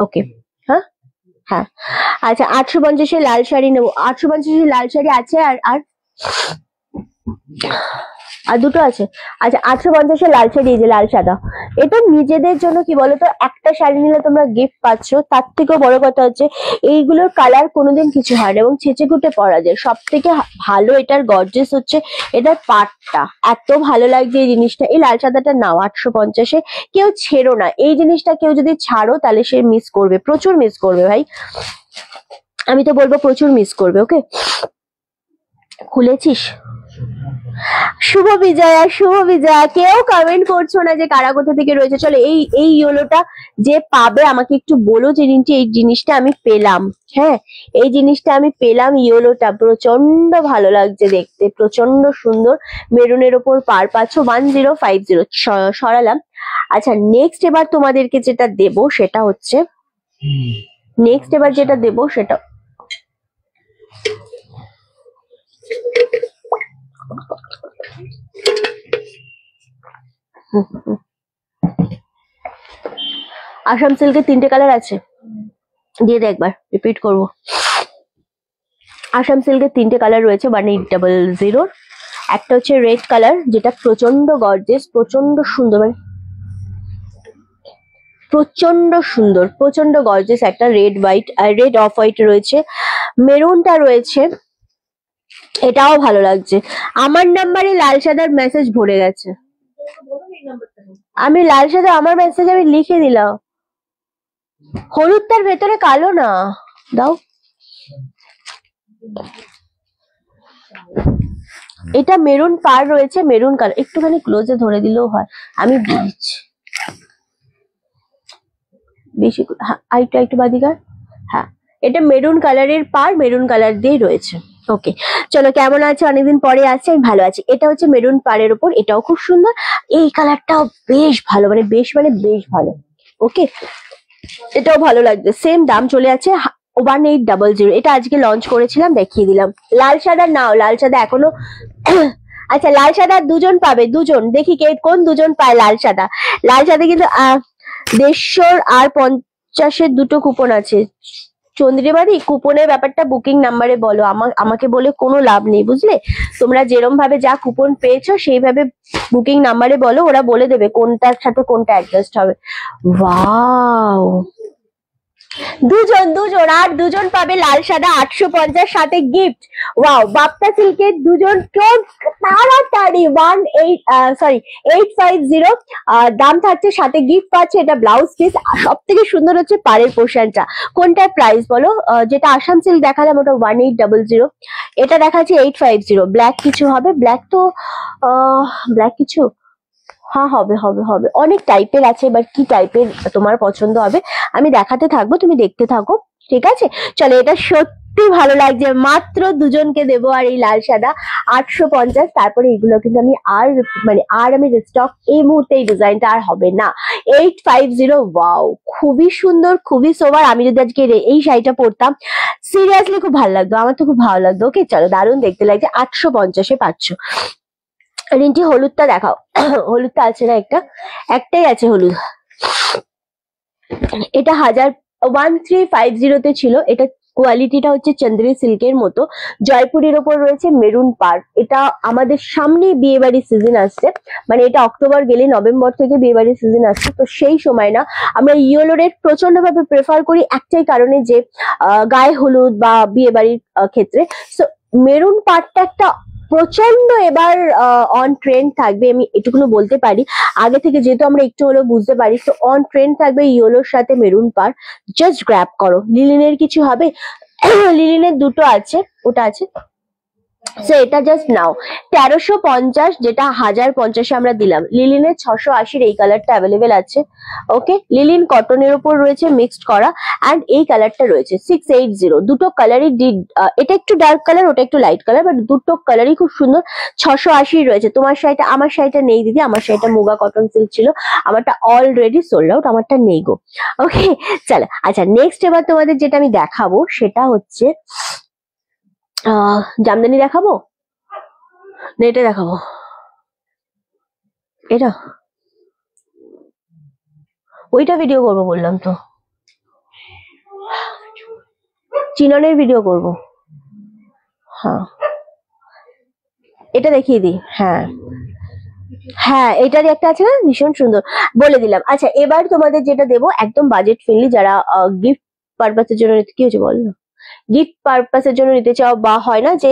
ওকে, হ্যাঁ হ্যাঁ। আচ্ছা 850 এর লাল শাড়ি নেবো, 850 এর লাল শাড়ি আছে, আর আর আর দুটো আছে। আচ্ছা 850 এর লাল শাড়ি, এই যে লাল সাদা, এটা নিজেদের জন্য কি বলতো, একটা শাড়ি নিলে তোমরা গিফট পাচ্ছ, তার থেকেও বড় কথা হচ্ছে এইগুলোর কালার কোনোদিন কিছু হয় না এবং ছেঁচে কুটে পরা যায়। সব থেকে ভালো এটার গর্জেস হচ্ছে এটার পাটটা, এত ভালো লাগছে এই জিনিসটা। এই লাল সাদাটা নাও 850-এ, কেউ ছেড়ো না এই জিনিসটা, কেউ যদি ছাড়ো তাহলে সে মিস করবে, প্রচুর মিস করবে ভাই, আমি তো বলবো প্রচুর মিস করবে। ওকে, খুলেছিস? শুভ বিজয়া, শুভ বিজয়া, কেউ কমেন্ট করছো না যে কারা কোথা থেকে রয়েছে। চলো, এই ইয়েলোটা যে পাবে আমাকে একটু বলো যে রিন্টি এই জিনিসটা আমি পেলাম। হ্যাঁ এই জিনিসটা আমি পেলাম, ইয়েলোটা প্রচন্ড ভালো লাগছে দেখতে, প্রচন্ড সুন্দর, মেরুনের ওপর পার পাচ্ছ। 1050 সরালাম। আচ্ছা নেক্সট এবার তোমাদেরকে যেটা দেব সেটা হচ্ছে, নেক্সট এবার যেটা দেব সেটা আসাম সিল্কের 3টে কালার আছে, দিয়ে দে একবার, রিপিট করবো। আসাম সিল্কের 3টে কালার রয়েছে 1800। একটা হচ্ছে রেড কালার, যেটা প্রচন্ড গর্জিয়াস, প্রচন্ড সুন্দর, মানে প্রচন্ড সুন্দর, প্রচন্ড গর্জিয়াস একটা red white, red off white রয়েছে, মেরুনটা রয়েছে, এটাও ভালো লাগছে। আমার নাম্বারে লাল সাদার মেসেজ ভরে গেছে, আমি লাল সাদা আমার মেসেজ আমি লিখে দিলাম। হলুদটার ভেতরে কালো না, দাও। এটা মেরুন পার রয়েছে, মেরুন কালার, একটুখানি ক্লোজে ধরে দিলেও হয়, আমি দিচ্ছি বেশি, আইটা একটু বাদিকার। হ্যাঁ এটা মেরুন কালারের পার, মেরুন কালার দিয়ে রয়েছে। ওকে চলো, কেমন আছে? অনেকদিন পরে আছে, আমি ভালো আছি। এটা হচ্ছে মেরুন পাড়ের উপর, এটাও খুব সুন্দর, এই কালারটাও বেশ ভালো, মানে বেশ ভালো। ওকে এটাও ভালো লাগছে, সেম দাম চলে আছে 1800। এটা আজকে লঞ্চ করেছিলাম, দেখিয়ে দিলাম। লাল সাদা নাও, লাল সাদা এখনো আচ্ছা লাল সাদা দুজন পাবে, দুজন, দেখি কে কোন দুজন পায় লাল সাদা। লাল সাদা কিন্তু 150 আর 50-এর দুটো কুপন আছে। চন্দ্রিমাদি, কুপনের ব্যাপারটা বুকিং নাম্বারে বলো, আমাকে বলে কোনো লাভ নেই, বুঝলে? তোমরা যেরম ভাবে যা কুপন পেয়েছো সেইভাবে বুকিং নাম্বারে বলো, ওরা বলে দেবে কোনটার সাথে কোনটা অ্যাডজাস্ট হবে। ওয়াও, দুজন আর দুজন পাবে লাল সাদা 850 সাথে গিফট। ওয়াও, বাপ্তা সিল্কের দুজন, তাড়াতাড়ি 850 দাম থাকছে, সাথে গিফট পাচ্ছে। এটা ব্লাউজ পিস, সব থেকে সুন্দর হচ্ছে পাড়ের পোর্শনটা। কোনটার প্রাইস বলো? যেটা আসাম সিল্ক দেখালাম ওটা 1800, এটা দেখাচ্ছে 850। ব্ল্যাক কিছু হবে? ব্ল্যাক তো ব্ল্যাক কিছু, হ্যাঁ হবে, অনেক টাইপের আছে, এবার কি টাইপের তোমার পছন্দ হবে আমি দেখাতে থাকবো, তুমি দেখতে থাকো, ঠিক আছে? চলো, এটা সত্যি ভালো লাগছে, মাত্র দুজনকে দেবো আর এই লাল সাদা 850। তারপরে এগুলো কিন্তু আমি আর আমি রিস্টক এই মুহূর্তে এই ডিজাইনটা আর হবে না। 850। ওয়াও, খুবই সুন্দর, খুবই সোবার। আমি যদি আজকে এই শাড়িটা পরতাম সিরিয়াসলি খুব ভালো লাগতো, আমার তো খুব ভালো লাগতো। ওকে চলো, দারুণ দেখতে লাগছে। 850-এ পাচ্ছ। রিন্টি হলুদটা দেখাও। হলুদটা আছে না? একটাই আছে হলুদ। এটা 1350-তে ছিল। এটা কোয়ালিটিটা হচ্ছে চন্দ্রি সিল্কের মতো, জয়পুরের ওপর রয়েছে মেরুন পার। এটা আমাদের সামনে বিয়ে বাড়ির সিজন আসছে, মানে এটা অক্টোবর গেলে নভেম্বর থেকে বিয়ে বাড়ির সিজন আসছে। তো সেই সময় না আমরা ইয়েলো রেড প্রচন্ড ভাবে প্রেফার করি, একটাই কারণে যে গায়ে হলুদ বা বিয়ে বাড়ির ক্ষেত্রে। সো মেরুন পারটা একটা প্রচন্ড এবার অন ট্রেন্ড থাকবে, আমি এটুকুনো বলতে পারি আগে থেকে, যেহেতু আমরা একটু হলেও বুঝতে পারি। তো অন ট্রেন্ড থাকবে ইয়েলোর সাথে মেরুন পার। জাস্ট গ্র্যাব করো। লিলিনের কিছু হবে? লিলিনের দুটো আছে, ওটা আছে। সো এটা জাস্ট নাও 1350, যেটা 1050-এ আমরা দিলাম। লিলিনের 680 এই কালারটা অ্যাভেলেবেল আছে। ওকে, লিলিন কটনের উপর রয়েছে মিক্সড করা, অ্যান্ড এই কালারটা রয়েছে 680। দুটো কালারই এটা একটু ডার্ক কালার, ওটা একটু লাইট কালার, বাট দুটো কালারই খুব সুন্দর। 680 রয়েছে। তোমার শাড়িটা, আমার শাড়িটা নেই দিদি, আমার শাড়িটা মুগা কটন সিল্ক ছিল, আমারটা অলরেডি সোল্ড আউট, আমারটা নেই গো। ওকে চলো, আচ্ছা নেক্সট এবার তোমাদের যেটা আমি দেখাবো সেটা হচ্ছে জামদানি দেখাবো না এটা দেখাবো? এটা ওইটা ভিডিও করবো বললাম তো, চিননের ভিডিও করব। হ্যাঁ এটা দেখিয়ে দিই। হ্যাঁ হ্যাঁ, এটারই একটা আছে না, ভীষণ সুন্দর, বলে দিলাম। আচ্ছা এবার তোমাদের যেটা দেবো একদম বাজেট ফ্রেন্ডলি, যারা গিফট পারপাসের জন্য, কি হয়েছে বল না, গিফট পারপাসের জন্য নিতে চাও, বা হয় না যে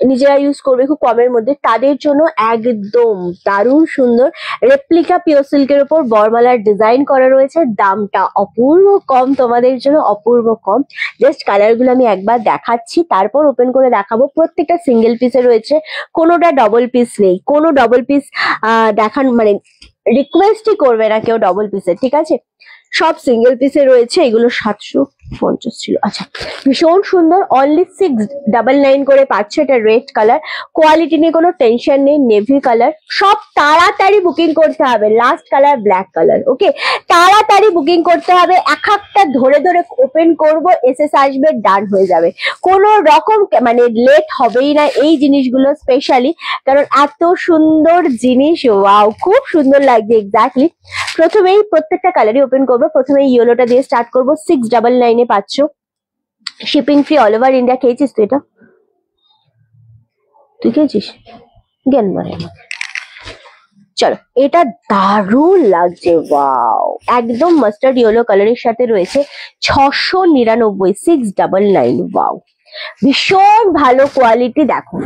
নিজেরা ইউজ করবে খুব কমের মধ্যে, তাদের জন্য একদম দারুণ সুন্দর রেপ্লিকা পিওর সিল্কের উপর বরমালার ডিজাইন করা রয়েছে। দামটা অপূর্ব কম, তোমাদের জন্য অপূর্ব কম। জাস্ট কালার গুলো আমি একবার দেখাচ্ছি, তারপর ওপেন করে দেখাবো। প্রত্যেকটা সিঙ্গেল পিসে রয়েছে, কোনোটা ডবল পিস নেই। কোনো ডবল পিস দেখান মানে রিকোয়েস্টই করবে না কেউ ডবল পিসের, ঠিক আছে? সব সিঙ্গেল পিসে রয়েছে। এগুলো 750 ছিল। আচ্ছা ভীষণ সুন্দর, অনলি 699 করে পাচ্ছ। এটা রেড কালার, কোয়ালিটি নিয়ে কোনো টেনশন নেই। নেভি কালার, সব তাড়াতাড়ি বুকিং করতে হবে। Last colour black colour. Okay, তাড়াতাড়ি বুকিং করতে হবে। এক একটা ধরে ধরে ওপেন করব, এসএস আসবে, ডান হয়ে যাবে। কোনো রকম মানে লেট হবেই না এই জিনিসগুলো স্পেশালি, কারণ এত সুন্দর জিনিস। ওয়াও, খুব সুন্দর লাগছে। এক্স্যাক্টলি, প্রথমেই প্রত্যেকটা কালারই ওপেন করবো। প্রথমে ইয়েলোটা দিয়ে স্টার্ট করবো। 699-এ পাচ্ছ, shipping free all over India. খেয়েছিস তুই এটা? তুই খেয়েছিস? জ্ঞান মানে চলো, এটা দারুণ লাগছে। ওয়াও, একদম মাস্টার্ড ইয়েলো কালারের সাথে রয়েছে 699, 699। ওয়াও, ভীষণ ভালো কোয়ালিটি। দেখো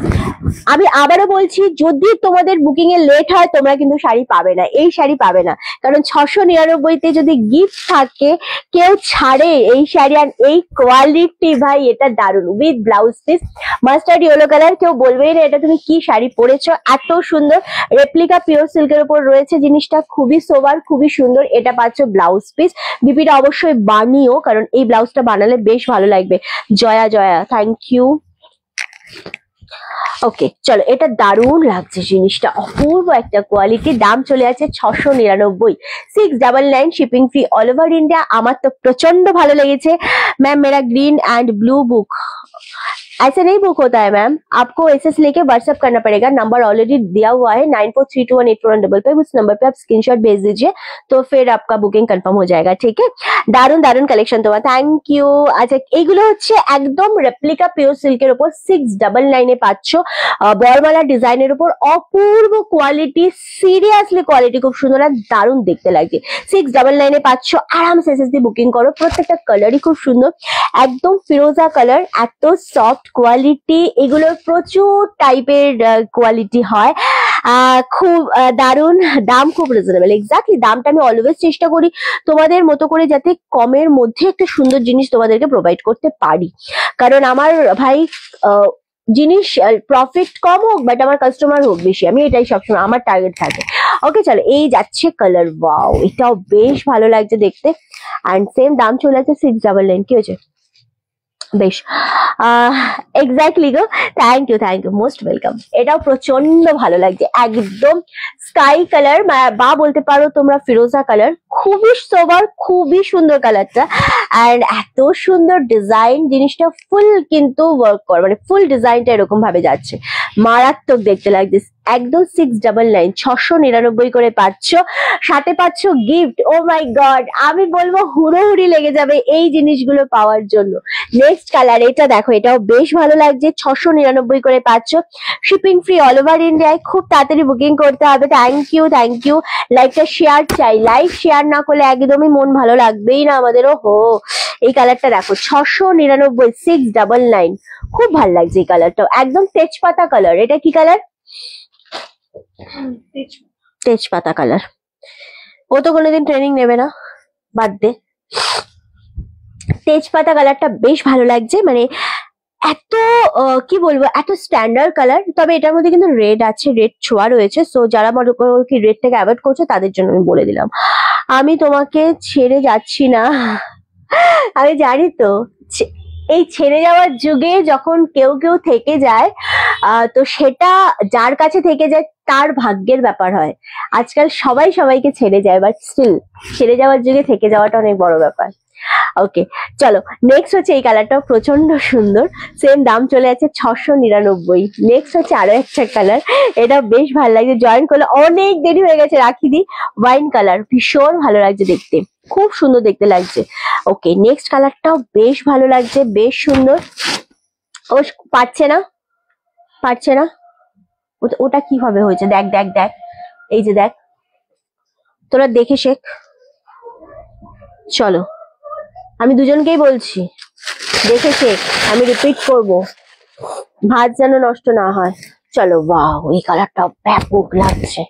আমি আবারও বলছি, যদি তোমাদের বুকিং এ লেট হয় তোমরা কিন্তু শাড়ি পাবে না, এই শাড়ি পাবে না। কারণ 699-তে যদি গিফট থাকে কেউ ছাড়ে এই শাড়ি। আর এই কোয়ালিটি ভাই, এটা দারুণ, with blouse piece mustard yellow colour. কেউ বলবেই না এটা তুমি কি শাড়ি পরেছো, এত সুন্দর। রেপ্লিকা পিওর সিল্কের উপর রয়েছে জিনিসটা, খুবই সোবার, খুবই সুন্দর। এটা পাচ্ছ ব্লাউজ পিস। বিপিটা অবশ্যই বানিও, কারণ এই ব্লাউজটা বানালে বেশ ভালো লাগবে। Joya Joya, thank you. Okay চলো, এটা দারুণ লাগছে জিনিসটা, অপূর্ব একটা কোয়ালিটি। দাম চলে আছে 699, 699 shipping free all over India. আমার তো প্রচন্ড ভালো লেগেছে। मैम मेरा ग्रीन एंड ब्लू बुक ऐसे नहीं बुक होता है मैम, आपको एसएस लेके व्हाट्सएप करना पड़ेगा। नंबर ऑलरेडी दिया हुआ है 9432184155, उस नंबर पे आप स्क्रीनशॉट भेज दीजिए, तो फिर आपका बुकिंग कंफर्म हो जाएगा। ठीक है, দারুন দারুন কালেকশন তোমার, থ্যাংক ইউ। আচ্ছা এইগুলো হচ্ছে একদম রেপ্লিকা পিওর সিল্কের উপর 699-এ পাচ্ছ, বরমালা ডিজাইনের উপর, অপূর্ব কোয়ালিটি। সিরিয়াসলি কোয়ালিটি খুব সুন্দর আর দারুণ দেখতে লাগছে। 699-এ পাচ্ছ, আরামসে এসএস দিয়ে বুকিং করো। প্রত্যেকটা কালারই খুব সুন্দর, একদম ফিরোজা কালার, এত সফট কোয়ালিটি। এগুলোর প্রচুর টাইপের কোয়ালিটি হয়, খুব দারুণ। দাম খুব রিজনেবল। এক্স্যাক্টলি, দামটা আমি অলওয়েজ চেষ্টা করি তোমাদের মতো করে যাতে কমের মধ্যে একটা সুন্দর জিনিস তোমাদেরকে প্রোভাইড করতে পারি। কারণ আমার ভাই জিনিস প্রফিট কম হোক বাট আমার কাস্টমার হোক বেশি, আমি এটাই সবসময় আমার টার্গেট থাকে। ওকে চলো, এই যাচ্ছে কালার। ওয়াও, এটাও বেশ ভালো লাগছে দেখতে। অ্যান্ড সেম দাম চলে আছে 699। কি হয়েছে? বেশ এক্স্যাক্টলি গো, থ্যাংক ইউ মোস্ট ওয়েলকাম। এটাও প্রচন্ড ভালো লাগছে, একদম স্কাই কালার বা বলতে পারো তোমরা ফিরোজা কালার, খুবই সোবার, খুবই সুন্দর কালারটা। অ্যান্ড এত সুন্দর ডিজাইন, জিনিসটা ফুল কিন্তু ওয়ার্ক কর, মানে ফুল ডিজাইনটা এরকম ভাবে যাচ্ছে, মারাত্মক দেখতে লাগছে। একদম 699, 699 করে পাচ্ছ, সাথে পাচ্ছ গিফট। ও মাই গড, আমি বলবো হুড়োহুড়ি লেগে যাবে এই জিনিসগুলো পাওয়ার জন্য। নেক্সট কালার এটা দেখো, এটাও বেশ ভালো লাগছে, 699 করে পাচ্ছ, শিপিং ফ্রি অল ওভার ইন্ডিয়ায়। খুব তাড়াতাড়ি বুকিং করতে হবে। Thank you. লাইকটা শেয়ার চাই, লাইক শেয়ার না করলে একদমই মন ভালো লাগবেই না আমাদেরও। হো, এই কালারটা দেখো, 699, 699, খুব ভালো লাগছে এই কালারটাও, একদম তেজপাতা কালার। এটা কি কালার? তেজপাতা কালার। ও তো কোনোদিন ট্রেনিং নেবে না, বাদ দে। তেজপাতা কালারটা বেশ ভালো লাগছে, মানে এত কি বলবো, এত স্ট্যান্ডার্ড কালার। তবে এটার মধ্যে কিন্তু রেড আছে, রেড ছোঁয়া রয়েছে। সো যারা মনে করো কি রেডটাকে অ্যাভয়েড করছো তাদের জন্য আমি বলে দিলাম, আমি তোমাকে ছেড়ে যাচ্ছি না। আমি জানি তো, এই ছেড়ে যাওয়ার যুগে যখন কেউ কেউ থেকে যায়, তো সেটা যার কাছে থেকে যায় তার ভাগ্যের ব্যাপার হয়। আজকাল সবাই সবাইকে ছেড়ে যায়, বাট স্টিল ছেড়ে যাওয়ার যুগে থেকে যাওয়াটা অনেক বড় ব্যাপার। ওকে চলো, নেক্সট হচ্ছে এই কালারটাও প্রচন্ড সুন্দর, সেম দাম চলে যাচ্ছে 699। নেক্সট হচ্ছে আরো একটা কালার, এটা বেশ ভালো লাগছে, জয়েন করলে অনেক দেরি হয়ে গেছে, রাখি দি। ওয়াইন কালার, ভীষণ ভালো লাগছে দেখতে, খুব সুন্দর দেখতে লাগছে। ওকে, নেক্সট কালারটাও বেশ ভালো লাগছে, বেশ সুন্দর। ও পাচ্ছে না, ওটা কিভাবে হয়েছে, দেখ, এই যে দেখ, তোরা দেখে শেখ। চলো, আমি দুজনকেই বলছি, দেখে শেখ, আমি রিপিট করব, ভাত যেন নষ্ট না হয়। চলো, বাহ, এই কালারটা ব্যাপক লাগছে,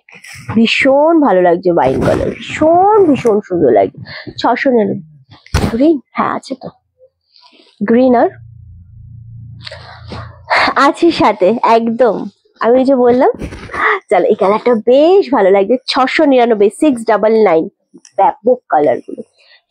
ভীষণ ভালো লাগছে, ওয়াইন কালার, ভীষণ সুন্দর লাগছে। 699। গ্রিন, হ্যাঁ আছে তো, গ্রিন আর আছে সাথে, একদম আমি যে বললাম। চলো, এই কালারটা বেশ ভালো লাগছে, 699, 699, ব্যাপক কালার গুলো,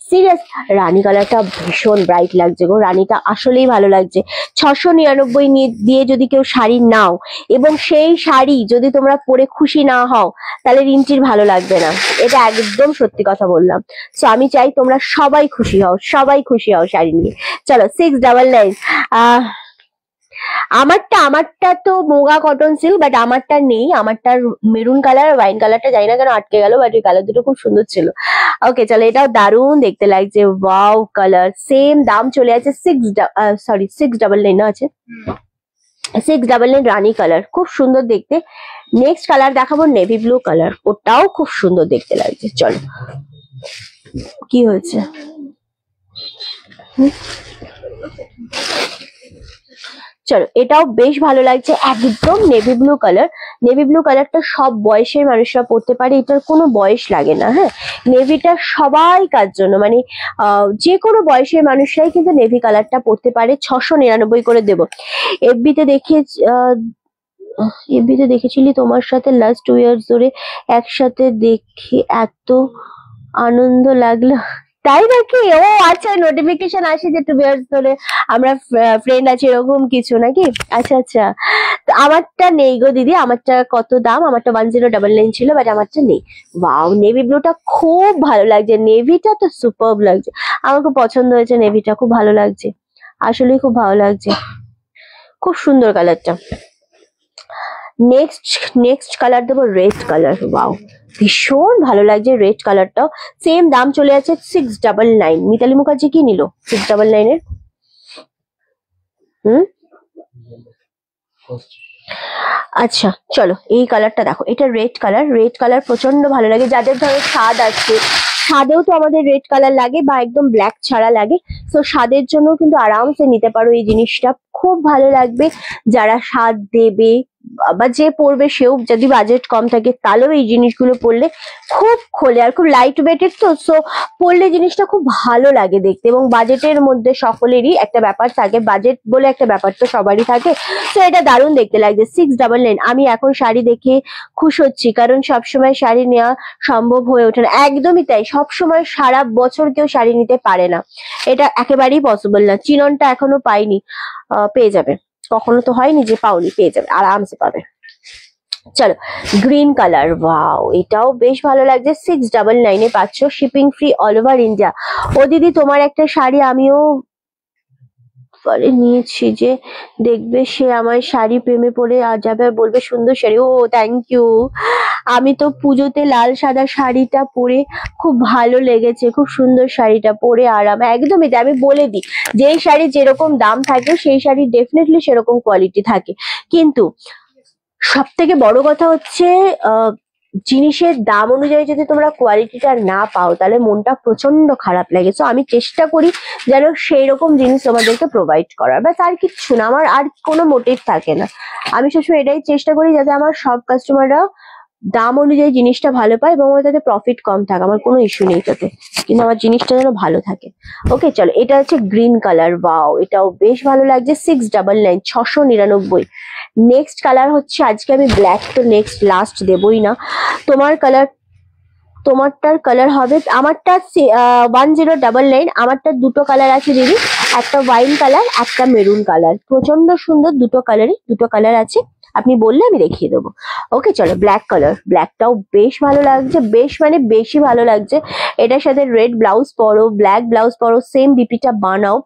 সিরিয়াস। রানী কালারটা ভীষণ ব্রাইট লাগছে গো, রানীটা আসলেই ভালো লাগছে। 699 দিয়ে যদি কেউ শাড়ি নাও, এবং সেই শাড়ি যদি তোমরা পরে খুশি না হও, তাহলে রিন্টির ভালো লাগবে না, এটা একদম সত্যি কথা বললাম। সো আমি চাই তোমরা সবাই খুশি হও, শাড়ি নিয়ে। চলো, 699। আমারটা তো মোগা কটন সিল্ক, বাট আমারটা নেই, আমারটার মেরুন কালার, ওয়াইন কালারটা জানি না কেন আটকে গেল, বাট এই কালার দুটো খুব সুন্দর ছিল। ওকে চলো, এটাও দারুণ দেখতে লাগছে, ওয়াও কালার, সেম দাম চলে আছে 699 না আছে, 699, রানী কালার, খুব সুন্দর দেখতে। নেক্সট কালার দেখাবো নেভি ব্লু কালার, ওটাও খুব সুন্দর দেখতে লাগছে। চলো, কি হয়েছে? চলো, এটাও বেশ ভালো লাগছে, একদম navy blue colour. Navy blue কালারটা সব বয়সের মানুষরা পড়তে পারে, এটার কোনো বয়স লাগে না। হ্যাঁ, নেভিটা সবাই কার জন্য, মানে যে কোনো বয়সের মানুষরাই কিন্তু নেভি কালারটা পড়তে পারে। 699 করে দেবো। এফবিতে দেখেছিলি তোমার সাথে লাস্ট 2 ইয়ার্স ধরে একসাথে দেখে এত আনন্দ লাগলো। তাই নাকি? ও আচ্ছা, নোটিফিকেশন আসে যে 2 ইয়ার্স ধরে আমরা ফ্রেন্ড আছি, এরকম কিছু নাকি? আচ্ছা, তো আমারটা নেই গো দিদি, আমারটা কত দাম? আমারটা 1099 ছিল, বাট আমারটা নেই। ওয়াও, নেভি ব্লুটা খুব ভালো লাগছে, নেভিটা তো সুপারব লাগছে, আমার খুব পছন্দ হয়েছে নেভিটা, খুব ভালো লাগছে, আসলেই খুব ভালো লাগছে, খুব সুন্দর কালারটা। নেক্সট কালার দেবো রেড কালার। ওয়াও, ভীষণ ভালো লাগছে রেড কালারটাও, সেম দাম চলে যাচ্ছে 699। মিতালি মুখার্জি কি নিল 699 এর? আচ্ছা চলো, এই কালারটা দেখো, এটা রেড কালার প্রচন্ড ভালো লাগে, যাদের ধরো স্বাদ আছে, স্বাদেও তো আমাদের রেড কালার লাগে, বা একদম ব্ল্যাক ছাড়া লাগে, তো স্বাদের জন্য কিন্তু আরামসে নিতে পারো এই জিনিসটা, খুব ভালো লাগবে যারা স্বাদ দেবে, বা যে পরবে সেও যদি বাজেট কম থাকে তাহলেও এই জিনিসগুলো পরলে খুব খোলে, আর খুব লাইট ওয়েটেড তো, সো পরলে জিনিসটা খুব ভালো লাগে দেখতে। এবং বাজেটের মধ্যে সকলেরই একটা ব্যাপার থাকে, বাজেট বলে একটা ব্যাপার তো সবারই থাকে, তো এটা দারুণ দেখতে লাগছে। 699। আমি এখন শাড়ি দেখে খুশ হচ্ছি, কারণ সবসময় শাড়ি নেওয়া সম্ভব হয়ে ওঠে না। একদমই তাই, সবসময় সারা বছর কেউ শাড়ি নিতে পারে না, এটা একেবারেই পসিবল না। চিননটা এখনো পাইনি, পেয়ে যাবে, কখনো তো হয়নি যে পাওনি, পেয়ে যাবে, আরামসে পাবে। চলো, গ্রিন কালার, ওয়াও এটাও বেশ ভালো লাগছে। 699 পাচ্ছ, shipping free all over India. ও দিদি তোমার একটা শাড়ি আমিও পরে নিয়েছি, যে দেখবে সে আমার শাড়ি প্রেমে পড়ে যাবে আর বলবে সুন্দর শাড়ি। ও থ্যাংক ইউ। আমি তো পুজোতে লাল সাদা শাড়িটা পরে খুব ভালো লেগেছে, খুব সুন্দর শাড়িটা পরে আরাম। একদমই তাই, আমি বলে দিই, যেই শাড়ি যেরকম দাম থাকে সেই শাড়ি ডেফিনেটলি সেরকম কোয়ালিটি থাকে, কিন্তু সব থেকে বড় কথা হচ্ছে জিনিসের দাম অনুযায়ী যদি তোমরা কোয়ালিটিটা না পাও তাহলে মনটা প্রচন্ড খারাপ লাগে। তো আমি চেষ্টা করি যেন সেই রকম জিনিস তোমাদেরকে প্রোভাইড করার, ব্যাস আর কিচ্ছু না, আমার আর কোনো মোটিভ থাকে না। আমি সবসময় এটাই চেষ্টা করি যাতে আমার সব কাস্টমাররা দাম অনুযায়ী জিনিসটা ভালো পায় এবং আমার তাতে প্রফিট কম থাকে, আমার কোনো ইস্যু নেই তাতে, কিন্তু আমার জিনিসটা যেন ভালো থাকে। ওকে চলো, এটা হচ্ছে গ্রিন কালার, ওয়াও এটাও বেশ ভালো লাগছে। 699, 699। নেক্সট কালার হচ্ছে, আজকে আমি ব্ল্যাক তো নেক্সট লাস্ট দেবই না। তোমার কালার, তোমারটার কালার হবে, আমারটা 1099, আমারটা দুটো কালার আছে দিদি, একটা ওয়াইন কালার একটা মেরুন কালার, প্রচন্ড সুন্দর দুটো কালারই, দুটো কালার আছে, আপনি বললে আমি দেখিয়ে দেবো। ওকে চলো, ব্ল্যাক কালার, ব্ল্যাকটাও বেশ ভালো লাগছে, বেশ মানে বেশি ভালো লাগছে। এটার সাথে রেড ব্লাউজ পরো, ব্ল্যাক ব্লাউজ পরো, সেম বিপিটা বানাও,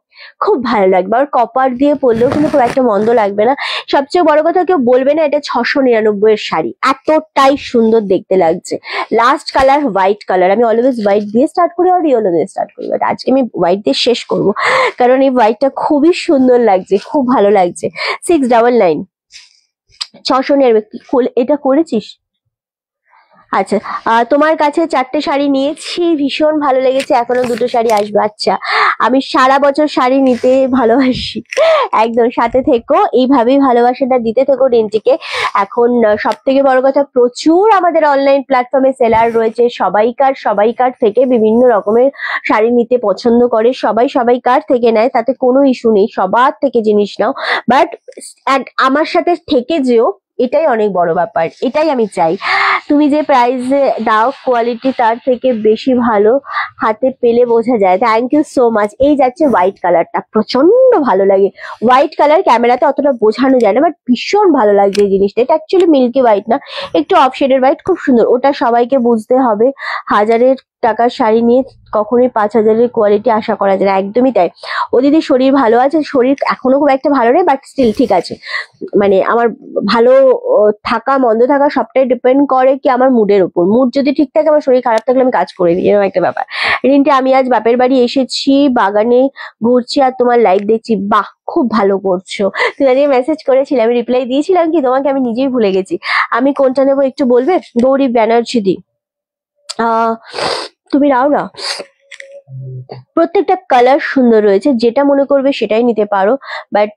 খুব ভালো লাগবে। আর কপার দিয়ে পরলেও কিন্তু খুব একটা মন্দ লাগবে না। সবচেয়ে বড় কথা, কেউ বলবে না এটা 699 এর শাড়ি, এতটাই সুন্দর দেখতে লাগছে। লাস্ট কালার হোয়াইট কালার, আমি অলওয়েজ হোয়াইট দিয়ে স্টার্ট করি আর ইয়েলো দিয়ে স্টার্ট করি, বাট আজকে আমি হোয়াইট দিয়ে শেষ করব, কারণ এই হোয়াইটটা খুবই সুন্দর লাগছে, খুব ভালো লাগছে। 699, 699। এটা করেছিস? আচ্ছা, তোমার কাছে 4টে শাড়ি নিয়েছি, ভীষণ ভালো লেগেছে, এখনো 2টো শাড়ি আসবে। আচ্ছা, আমি সারা বছর শাড়ি নিতে ভালোবাসি, একদম সাথে থেকো, এইভাবেই ভালোবাসাটা দিতে থেকো রিন্টিকে। এখন সব থেকে বড় কথা, প্রচুর আমাদের অনলাইন প্ল্যাটফর্মে সেলার রয়েছে, সবাইকার থেকে বিভিন্ন রকমের শাড়ি নিতে পছন্দ করে, সবাইকার থেকে নেয়, তাতে কোনো ইস্যু নেই, সবার থেকে জিনিস নাও, বাট আমার সাথে থেকে যেও, এটাই অনেক বড় ব্যাপার, এটাই আমি চাই। তুমি যে প্রাইসে দাও, কোয়ালিটি তার থেকে বেশি ভালো হাতে পেলে বোঝা যায়। Thank you so much. এই যাচ্ছে হোয়াইট কালারটা, প্রচন্ড ভালো লাগে হোয়াইট কালার, ক্যামেরাতে অতটা বোঝানো যায় না, বাট ভীষণ ভালো লাগছে এই জিনিসটা। এটা অ্যাকচুয়ালি মিল্কি হোয়াইট না, একটু অফ শেডের হোয়াইট, খুব সুন্দর। ওটা সবাইকে বুঝতে হবে, 1000 টাকার শাড়ি নিয়ে কখনোই 5000-এর কোয়ালিটি আশা করা যায় না, একদমই তাই। ও দিদি শরীর ভালো আছে? শরীর এখনো খুব একটা ভালো নেই, বাট স্টিল ঠিক আছে। মানে আমার ভালো থাকা মন্দ থাকা সবটাই ডিপেন্ড করে কি আমার মুডের উপর। মুড যদি ঠিক থাকে, আমার শরীর খারাপ থাকলে আমি কাজ করে দিই, এরকম একটা ব্যাপার। রিন্টি, আমি আজ বাপের বাড়ি এসেছি, বাগানে ঘুরছি আর তোমার লাইভ দেখছি। বাহ, খুব ভালো করছো। তুমি আজকে মেসেজ করেছিলে, আমি রিপ্লাই দিয়েছিলাম কি তোমাকে, আমি নিজেই ভুলে গেছি। আমি কোনটা নেবো একটু বলবে? গৌরী ব্যানার্জি দি, তুমি নাও না। প্রত্যেকটা কালার সুন্দর রয়েছে, যেটা মনে করবে সেটাই নিতে পারো, বাট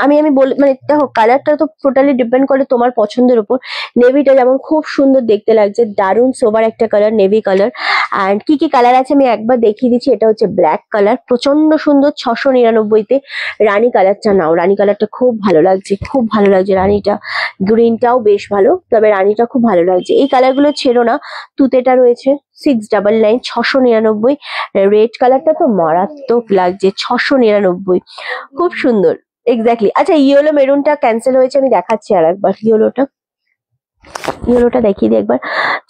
আমি বল মানে দেখো, কালারটা তো টোটালি ডিপেন্ড করে তোমার পছন্দের উপর। নেভিটা যেমন খুব সুন্দর দেখতে লাগছে, দারুণ সোবার একটা কালার, নেভি কালার। অ্যান্ড কি কি কালার আছে আমি একবার দেখিয়ে দিচ্ছি। এটা হচ্ছে ব্ল্যাক কালার, প্রচন্ড সুন্দর, 699-তে। রানী কালারটা নাও, রানী কালারটা খুব ভালো লাগছে, খুব ভালো লাগছে রানীটা। গ্রিনটাও বেশ ভালো, তবে রানীটা খুব ভালো লাগছে। এই কালারগুলো ছেড়ো না। তুতেটা রয়েছে 699, 699। রেড কালারটা তো মারাত্মক লাগছে, 699, খুব সুন্দর, এক্স্যাক্টলি। আচ্ছা, ইয়েলো মেরুনটা ক্যান্সেল হয়েছে, আমি দেখাচ্ছি আর একবার। ইয়েলোটা দেখিয়ে দিই একবার।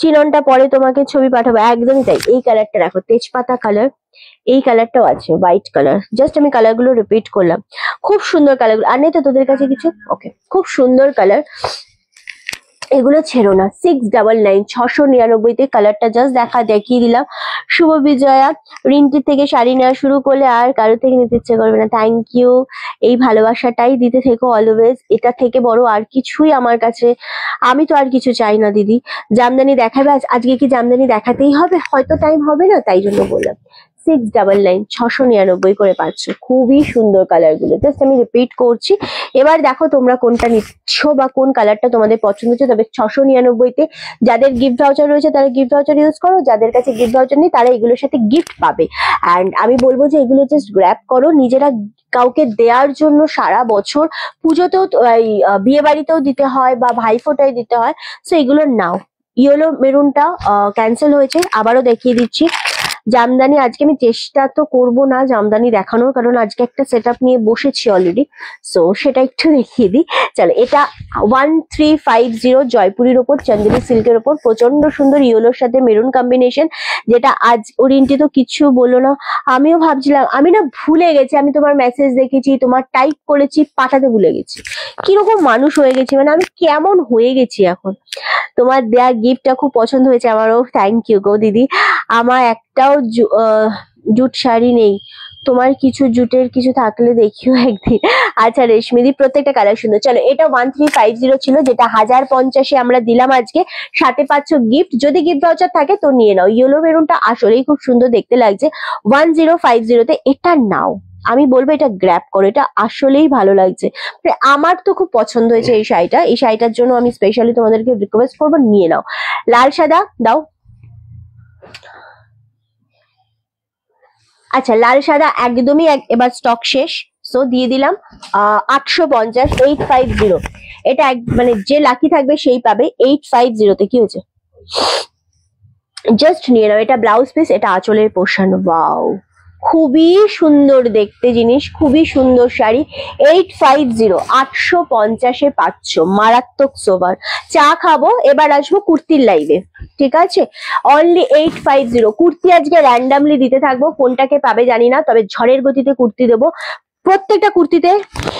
চিননটা পরে তোমাকে ছবি পাঠাবো, একদমই তাই। এই কালারটা দেখো, তেজপাতা কালার, এই কালারটাও আছে, হোয়াইট কালার। জাস্ট আমি কালারগুলো রিপিট করলাম, খুব সুন্দর কালারগুলো। আর নেই তো তোদের কাছে কিছু? ওকে, খুব সুন্দর কালার, এগুলো ছেড়ো না। 699, 699-তে কালারটা জাস্ট দেখিয়ে দিলাম। শুভ বিজয়া, রিন্টি থেকে শাড়ি নেওয়া শুরু করলে আর কারো থেকে নিতে ইচ্ছে করবে না। থ্যাংক ইউ, এই ভালোবাসাটাই দিতে থেকো অলওয়েজ, এটা থেকে বড় আর কিছুই আমার কাছে, আমি তো আর কিছু চাই না দিদি। জামদানি দেখাবে আজকে? কি জামদানি দেখাতেই হবে? হয়তো টাইম হবে না, তাই জন্য বললাম। 699 699 করে পাচ্ছ। খুবই সুন্দর কালার গুলো, জাস্ট আমি রিপিট করছি। এবার দেখো তোমরা কোনটা নিচ্ছ বা কোন কালারটা তোমাদের পছন্দ হচ্ছে। তবে 699-তে যাদের গিফট ভাউচার রয়েছে তারা গিফট ভাউচার ইউজ করো, যাদের কাছে গিফট ভাউচার নেই তারা এগুলোর সাথে গিফট পাবে। অ্যান্ড আমি বলবো যে এগুলো জাস্ট গ্র্যাব করো, নিজেরা কাউকে দেওয়ার জন্য। সারা বছর পুজোতেও বিয়ে বাড়িতেও দিতে হয় বা ভাইফোঁটায় দিতে হয়, সো এগুলো নাও। ইয়েলো মেরুনটা ক্যান্সেল হয়েছে, আবারও দেখিয়ে দিচ্ছি। জামদানি আজকে আমি চেষ্টা তো করবো না জামদানি দেখানোর, কারণ আজকে একটা সেট আপ নিয়ে বসেছি অলরেডি, সো সেটা একটু দেখিয়ে দিই। চলো, এটা 1350 জয়পুরের ওপর চান্দেরি সিল্কের ওপর, প্রচন্ড সুন্দর ইয়েলোর সাথে মেরুন কম্বিনেশন, যেটা আজ ওরিয়েন্টে তো কিছু বলো না। আমিও ভাবছিলাম, আমি না ভুলে গেছি, আমি তোমার মেসেজ দেখেছি, তোমার টাইপ করেছি, পাঠাতে ভুলে গেছি। কিরকম মানুষ হয়ে গেছি, মানে আমি কেমন হয়ে গেছি এখন। তোমার দেয়া গিফটটা খুব পছন্দ হয়েছে আমারও, থ্যাংক ইউ গো দিদি। আমার একটাও জুট শাড়ি নেই, তোমার কিছু জুটের কিছু থাকলে দেখিও একদিন। আচ্ছা রেশমিদি, প্রত্যেকটা কালার সুন্দর। চলো, এটা 1350 ছিল, যেটা 1050-এ আমরা দিলাম আজকে, সাথে পাচ্ছ গিফট। যদি গিফট ভাউচার থাকে তো নিয়ে নাও। ইয়েলো মেরুনটা আসলেই খুব সুন্দর দেখতে লাগছে 1050-তে, এটা নাও। আমি বলবো এটা গ্র্যাব করো, এটা আসলেই ভালো লাগছে। আমার তো খুব পছন্দ হয়েছে এই শাড়িটা, এই শাড়িটার জন্য আমি স্পেশালি তোমাদেরকে রিকোয়েস্ট করবো নিয়ে নাও। লাল সাদা দাও। আচ্ছা, লাল সাদা একদমই এবার স্টক শেষ, সো দিয়ে দিলাম 850, 850। এটা মানে যে লাকি থাকবে সেই পাবে 850-তে। কি হয়েছে, জাস্ট নিয়ে নাও। এটা ব্লাউজ পিস, এটা আঁচলের পোর্শন। ওয়াও, খুবই সুন্দর দেখতে জিনিস, খুবই সুন্দর শাড়ি। 850, 850-এ পাচ্ছ, মারাত্মক সোবার। চা খাবো, এবার আসবো কুর্তির লাইভে, ঠিক আছে? অনলি 850 কুর্তি আজকে র্যান্ডামলি দিতে থাকবো, কোনটাকে পাবে জানি না, তবে ঝড়ের গতিতে কুর্তি দেবো। প্রত্যেকটা কুর্তিতে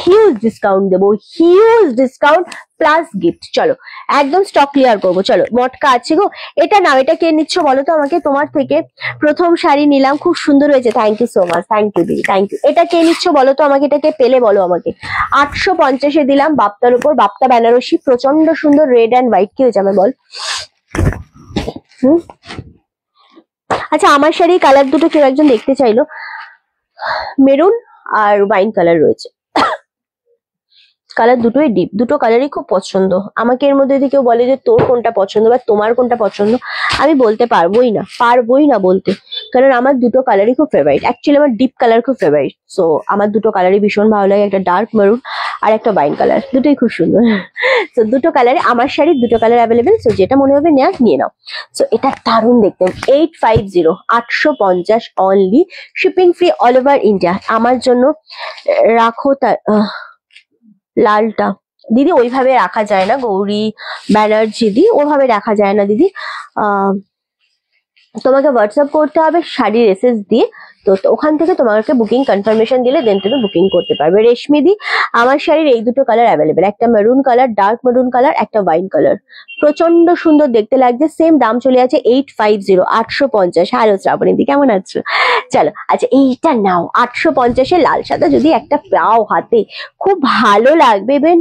হিউজ ডিসকাউন্ট দেবো, হিউজ ডিসকাউন্ট প্লাস গিফট। চলো, একদম স্টক ক্লিয়ার করবো। চলো, মটকা আছে গো, এটা নাও। এটা কে নিচ্ছ বলো তো আমাকে? তোমার থেকে প্রথম শাড়ি নিলাম, খুব সুন্দর হয়েছে, thank you so much, thank you দিদি, থ্যাংক ইউ। এটা কে নিচ্ছ বলো তো আমাকে? এটাকে পেলে বলো আমাকে। 850-এ দিলাম, বাপ্তার উপর, বাপ্তা বেনারসি, প্রচন্ড সুন্দর রেড অ্যান্ড হোয়াইট। কি হয়েছে আমার বল? আচ্ছা, আমার শাড়ি কালার দুটো কেউ একজন দেখতে চাইলো, মেরুন আর ওয়াইন কালার রয়েছে। কালার দুটোই ডিপ, দুটো কালারই খুব পছন্দ। আমাকে এর মধ্যে যদি কেউ বলে যে তোর কোনটা পছন্দ বা তোমার কোনটা পছন্দ, আমি বলতে পারবোই না বলতে, কারণ আমার দুটো কালারই খুব ফেভারিট। অ্যাকচুয়ালি আমার ডিপ কালার খুব ফেভারিট, সো আমার দুটো কালারই ভীষণ ভালো লাগে, একটা ডার্ক মেরুন আর একটা ওয়াইন কালার, দুটোই খুব সুন্দর। তো দুটো কালারে আমার শাড়ির দুটো কালার অ্যাভেলেবেল, সো যেটা মনে হবে নেওয়া নিয়ে নাও। সো এটা দারুণ দেখতে। 850, 850 only, shipping free all over India. আমার জন্য রাখো তার লালটা দিদি, ওইভাবে রাখা যায় না, গৌরী ব্যানার্জি দি, ওভাবে রাখা যায় না দিদি। তোমাকে হোয়াটসঅ্যাপ করতে হবে শাড়ির এসএস দিয়ে, তো ওখান থেকে তোমাকে বুকিং কনফার্মেশন দিলে দেন তুমি বুকিং করতে পারবে। রেশমি দি, আমার শাড়ির এই দুটো কালার অ্যাভেলেবেল, একটা maroon colour, dark maroon colour, একটা ওয়াইন কালার, প্রচন্ড সুন্দর দেখতে লাগছে। সেম দাম চলে আছে 850, 850। হ্যালো শ্রাবণী দি, কেমন আছো? চলো, আচ্ছা এইটা নাও, 850-এ লাল সাদা যদি একটা পাও হাতে, খুব ভালো লাগবে। ইভেন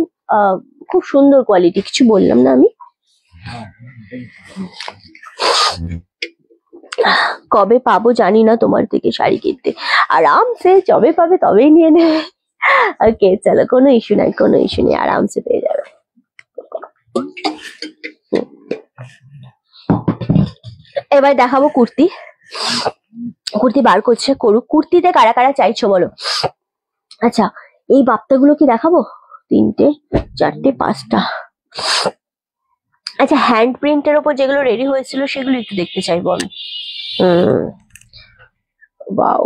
খুব সুন্দর কোয়ালিটি, কিছু বললাম না আমি? কবে পাবো জানি না তোমার থেকে শাড়ি কিনতে, আরামসে যবে পাবে তবেই নিয়ে নেবে। ওকে চলো, কোনো ইস্যু নাই, কোনো ইস্যু নেই, আরামসে পেয়ে যাবে। এবার দেখাবো কুর্তি। কুর্তি বার করছে, করুক। কুর্তিতে কারা কারা চাইছো বলো? আচ্ছা, এই বাপ্তাগুলো কি দেখাবো? 3টে 4টে 5টা। আচ্ছা, হ্যান্ড প্রিন্টের ওপর যেগুলো রেডি হয়েছিল সেগুলো একটু দেখতে চাইবো আমি। ওয়াও,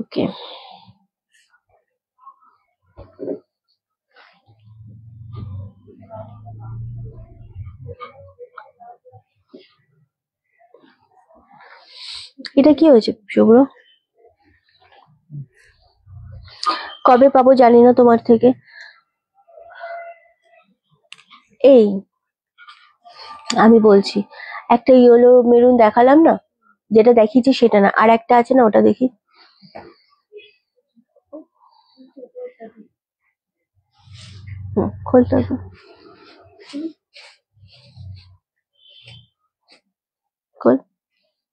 ওকে। এটা কি হয়েছে শুভ্র? কবে পাবো জানি না তোমার থেকে। এই আমি বলছি, একটা ইয়েলো মেরুন দেখালাম না, যেটা দেখিয়েছি সেটা না, আর একটা আছে না, ওটা দেখি। খোলতে হবে।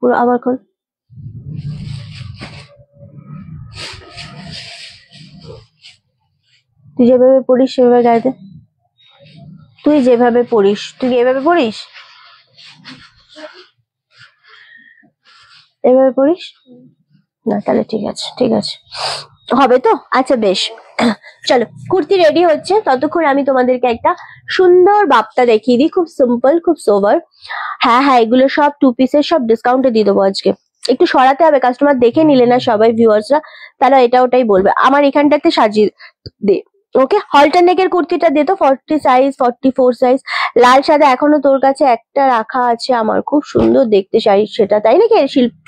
পুরো আবার খোল। তুই যেভাবে পড়িস সেভাবে গায়ে দে। তুই যেভাবে পড়িস, তুই এভাবে পড়িস, এভাবে পড়িস না? তাহলে ঠিক আছে, ঠিক আছে, হবে তো? আচ্ছা বেশ, চলো কুর্তি রেডি হচ্ছে, ততক্ষণ আমি তোমাদেরকে একটা সুন্দর বাপ্তা দেখিয়ে দিই, খুব সিম্পল, খুব সোভার। হ্যাঁ হ্যাঁ, এগুলো সব 2 পিসের, সব ডিসকাউন্টে দিয়ে দেবো আজকে। একটু সরাতে হবে, কাস্টমার দেখে নিলে না সবাই ভিউয়ার্সরা, তারা এটা ওটাই বলবে। আমার এখানটাতে সাজিয়ে দে, ওকে? হলটার নেকের কুর্তিটা দে তো, 40 সাইজ, 44 সাইজ, লাল সাদা। এখনো তোর কাছে একটা রাখা আছে আমার, খুব সুন্দর দেখতে শাড়ি সেটা, তাই নাকি?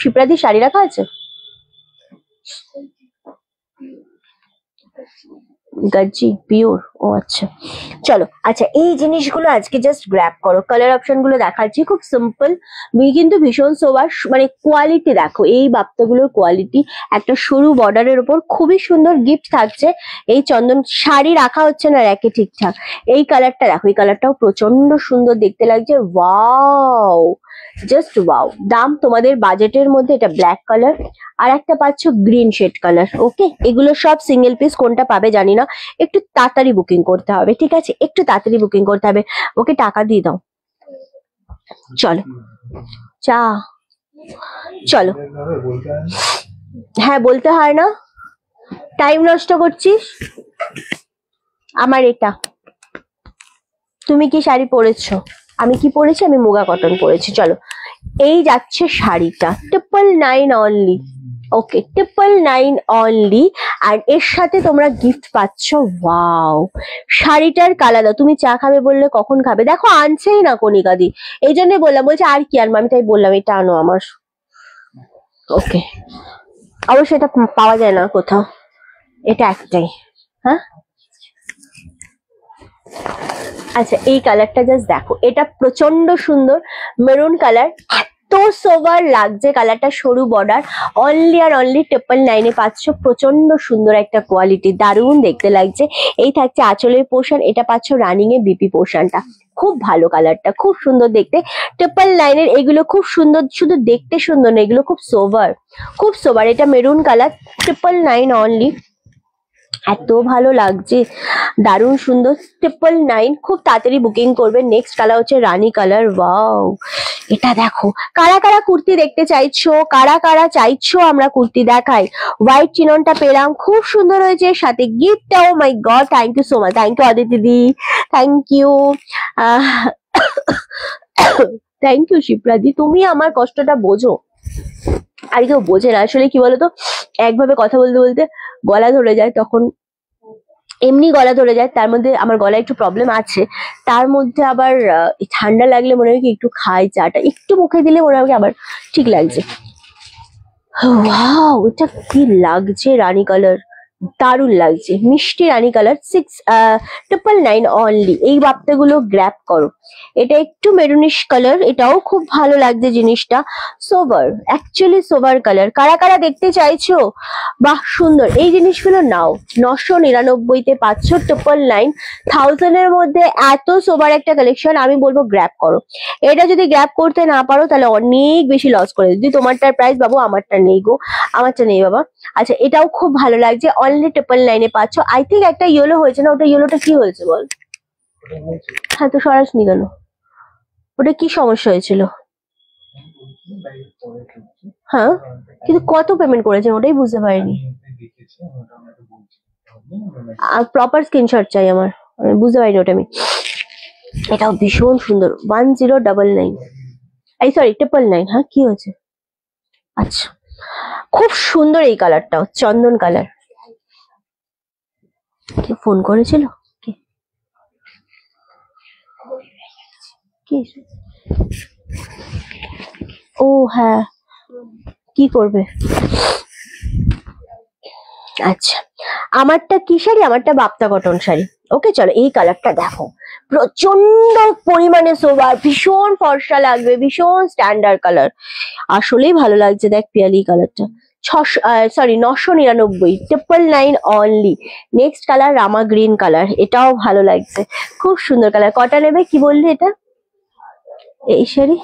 শিপ্রাদির শাড়ি রাখা আছে? গাজি পিওর, ও আচ্ছা, চলো। আচ্ছা, এই জিনিসগুলো আজকে জাস্ট গ্র্যাব করো, কালার অপশন গুলো দেখাচ্ছি, খুব সিম্পল কিন্তু ভীষণ সোবার, মানে কোয়ালিটি দেখো এই বাপ্তাগুলোর কোয়ালিটি। একটা সরু বর্ডারের উপর খুবই সুন্দর গিফট থাকছে। এই চন্দন শাড়ি রাখা হচ্ছে না র্যাকে ঠিকঠাক। এই কালারটা দেখো, এই কালারটাও প্রচন্ড সুন্দর দেখতে লাগছে, ওয়াও, জাস্ট ওয়াও। দাম তোমাদের বাজেটের মধ্যে, এটা ব্ল্যাক কালার, আর একটা পাচ্ছ গ্রিন শেড কালার, ওকে? এগুলো সব সিঙ্গেল পিস, কোনটা পাবে জানি না, একটু তাড়াতাড়ি বুকিং করতে হবে, ঠিক আছে? একটু তাড়াতাড়ি বুকিং করতে হবে। ওকে, টাকা দিয়ে দাও, চলো চা, চলো। হ্যাঁ, বলতে হয় না, টাইম নষ্ট করছিস। আমার এটা, তুমি কি শাড়ি পরেছো? আমি কি পরেছি? আমি মুগা কটন পরেছি। চলো, এই যাচ্ছে শাড়িটা, 999 অনলি, ওকে, 999 অনলি। আর এর সাথে তোমরা গিফট পাচ্ছ, ওয়াও, শাড়িটার কালার দাও। তুমি চা খাবে বললে কখন খাবে? দেখো আনছেই না কণিকাদি, এই জন্য বললাম, বলছে আর কি আনবো, আমি তাই বললাম এটা আনো আমার, ওকে? অবশ্যই এটা পাওয়া যায় না কোথাও, এটা একটাই। হ্যাঁ, আচ্ছা, এই কালারটা জাস্ট দেখো, এটা প্রচন্ড সুন্দর মেরুন কালার, এত সোভার লাগছে কালারটা, সরু বর্ডার, অনলি আর অনলি 999 পাচ্ছ। প্রচন্ড সুন্দর একটা কোয়ালিটি, দারুণ দেখতে লাগছে। এই থাকছে আঁচলের পোর্শন, এটা পাচ্ছ রানিং এ বিপি পোর্শনটা, খুব ভালো কালারটা, খুব সুন্দর দেখতে। 999 এগুলো খুব সুন্দর, শুধু দেখতে সুন্দর না, এগুলো খুব সোভার, খুব সোভার। এটা মেরুন কালার, 999 অনলি, এত ভালো লাগছে, দারুণ সুন্দর, 999, খুব তাড়াতাড়ি বুকিং করবে। নেক্সট কালার হচ্ছে রানী কালার, ওয়াও, এটা দেখো। কারা কারা কুর্তি দেখতে চাইছো, কারা কারা চাইছো আমরা কুর্তি দেখাই? হোয়াইট চিননটা পেলাম, খুব সুন্দর হয়েছে, সাথে গিফটটা, oh my god, thank you so much, thank you Aditi দি, থ্যাংক ইউ, থ্যাংক ইউ শিপ্রাদি, তুমি আমার কষ্টটা বোঝো, আর কেউ বোঝে না আসলে। কি বলতো, একভাবে কথা বলতে বলতে গলা ধরে যায়, তখন এমনি গলা ধরে যায়, তার মধ্যে আমার গলায় একটু প্রবলেম আছে, তার মধ্যে আবার ঠান্ডা লাগলে মনে হয় কি একটু খাই, চাটা একটু মুখে দিলে মনে হয় আবার ঠিক লাগছে। ওয়াও, এটা কি লাগছে, রানী কালার, দারুণ লাগছে, মিষ্টি রানী কালার, 999 অনলি। এই বাপ্তাগুলো গ্র্যাব করো, এটা একটু মেরুনিশ কালার, এটাও খুব ভালো লাগছে জিনিসটা, সোভার, অ্যাকচুয়ালি সোভার কালার। কারা কারা দেখতে চাইছো? বাহ, সুন্দর, এই জিনিসগুলো নাও, 999-তে পাচ্ছ, 999, 1000-এর মধ্যে এত সোভার একটা কালেকশন, আমি বলবো গ্র্যাব করো। এটা যদি গ্র্যাব করতে না পারো তাহলে অনেক বেশি লস করে দিই। তোমারটার প্রাইস বাবু, আমারটা নেই গো, আমারটা নেই বাবা। আচ্ছা, এটাও খুব ভালো লাগছে, অনলি 999-এ পাচ্ছ। আই থিঙ্ক একটা ইয়েলো হয়েছে না, ওটা ইয়েলোটা কি হয়েছে বল? হ্যাঁ, তো সরাসনি কেন? ওটা কি সমস্যা হয়েছিল? হ্যাঁ, কিন্তু কত পেমেন্ট করেছেন ওটাই বুঝতে পারিনি। প্রপার স্ক্রিনশট চাই আমার, আমি বুঝতে পারিনি ওটা আমি। এটাও ভীষণ সুন্দর, 1099, এই সরি 999। হ্যাঁ, কি হয়েছে? আচ্ছা, খুব সুন্দর এই কালারটাও, চন্দন কালার। কে ফোন করেছিল? কি? ও হ্যাঁ, কি করবে? আচ্ছা, আমারটা কি শাড়ি? আমারটা বাপ্তা কটন শাড়ি, ওকে? চলো, এই কালারটা দেখো, প্রচন্ড পরিমাণে সোবার, ভীষণ ফর্সা লাগবে, ভীষণ স্ট্যান্ডার্ড কালার, আসলেই ভালো লাগছে। দেখ পিয়ালি কালারটা, 999, 999 অনলি। নেক্সট কালার রামা গ্রিন কালার, এটাও ভালো লাগছে, খুব সুন্দর কালার। কটা নেবে কি বললে এটা? এই শাড়ি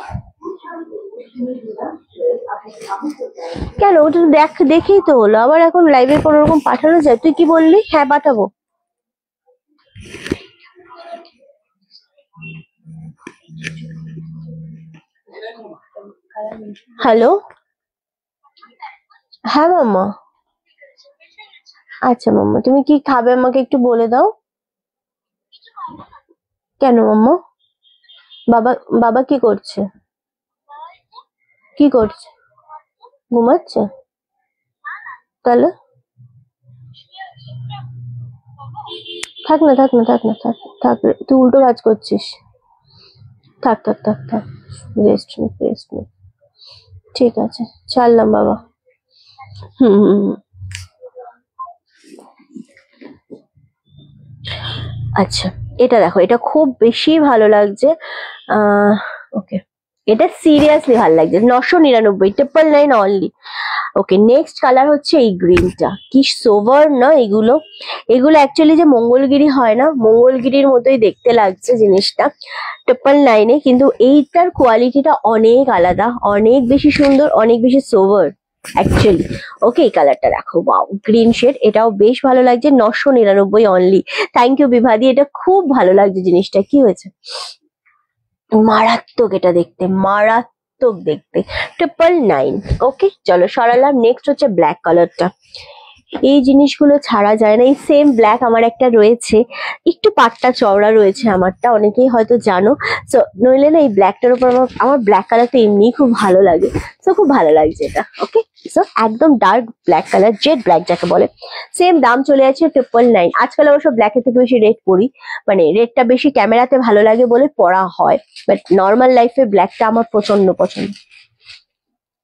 কেন ওটা দেখেই তো হলো, আবার এখন লাইভে কোনো রকম পাঠানো যায়? তুই কি বললি? হ্যাঁ পাঠাবো। হ্যালো, হ্যাঁ মাম্মা। আচ্ছা মাম্মা, তুমি কি খাবে আমাকে একটু বলে দাও। কেন মাম্মা? বাবা বাবা কি করছে? কি করছে? ঘুমাচ্ছে? তাহলে থাক না, থাক না, থাক না, থাক থাক, তুই উল্টো কাজ করছিস। থাক থাক থাক থাক, রেস্ট নে, রেস্ট নে। ঠিক আছে, ছাড়লাম বাবা। হুম হুম হুম। আচ্ছা, এটা দেখো, এটা খুব বেশি ভালো লাগছে। ওকে, এটা সিরিয়াসলি ভালো লাগছে। 999, 999 অনলি। ওকে, নেক্সট কালার হচ্ছে এই গ্রিনটা। কি সোভার না এগুলো। এগুলো অ্যাকচুয়ালি যে মঙ্গলগিরি হয় না, মঙ্গলগিরির মতোই দেখতে লাগছে জিনিসটা 999-এ, কিন্তু এইটার কোয়ালিটিটা অনেক আলাদা, অনেক বেশি সুন্দর, অনেক বেশি সোভার অ্যাকচুয়ালি। ওকে, এই কালারটা দেখো, ওয়াও, গ্রিন শেড, এটাও বেশ ভালো লাগছে। 999 অনলি। থ্যাংক ইউ বিভাদি, এটা খুব ভালো লাগছে জিনিসটা। কি হয়েছে? মারাত্মক এটা দেখতে, মারাত্মক দেখতে। 999। ওকে, চলো সরালাম। নেক্সট হচ্ছে ব্ল্যাক কালারটা। এই জিনিসগুলো ছাড়া যায় না। এই সেম ব্ল্যাক আমার একটা রয়েছে, একটু পাটটা চওড়া রয়েছে আমারটা, অনেকেই হয়তো জানো। সো নইলে না, এই ব্ল্যাকটার উপর আমার ব্ল্যাক কালারটা এমনি খুব ভালো লাগে। সো খুব ভালো লাগছে এটা। ওকে, সো একদম dark black colour, jet black যাকে বলে। সেম দাম চলে যাচ্ছে 999। আজকাল অবশ্য ব্ল্যাকের থেকে বেশি রেড পরি, মানে রেডটা বেশি ক্যামেরাতে ভালো লাগে বলে পরা হয়, বাট নর্মাল লাইফে ব্ল্যাকটা আমার প্রচন্ড পছন্দ।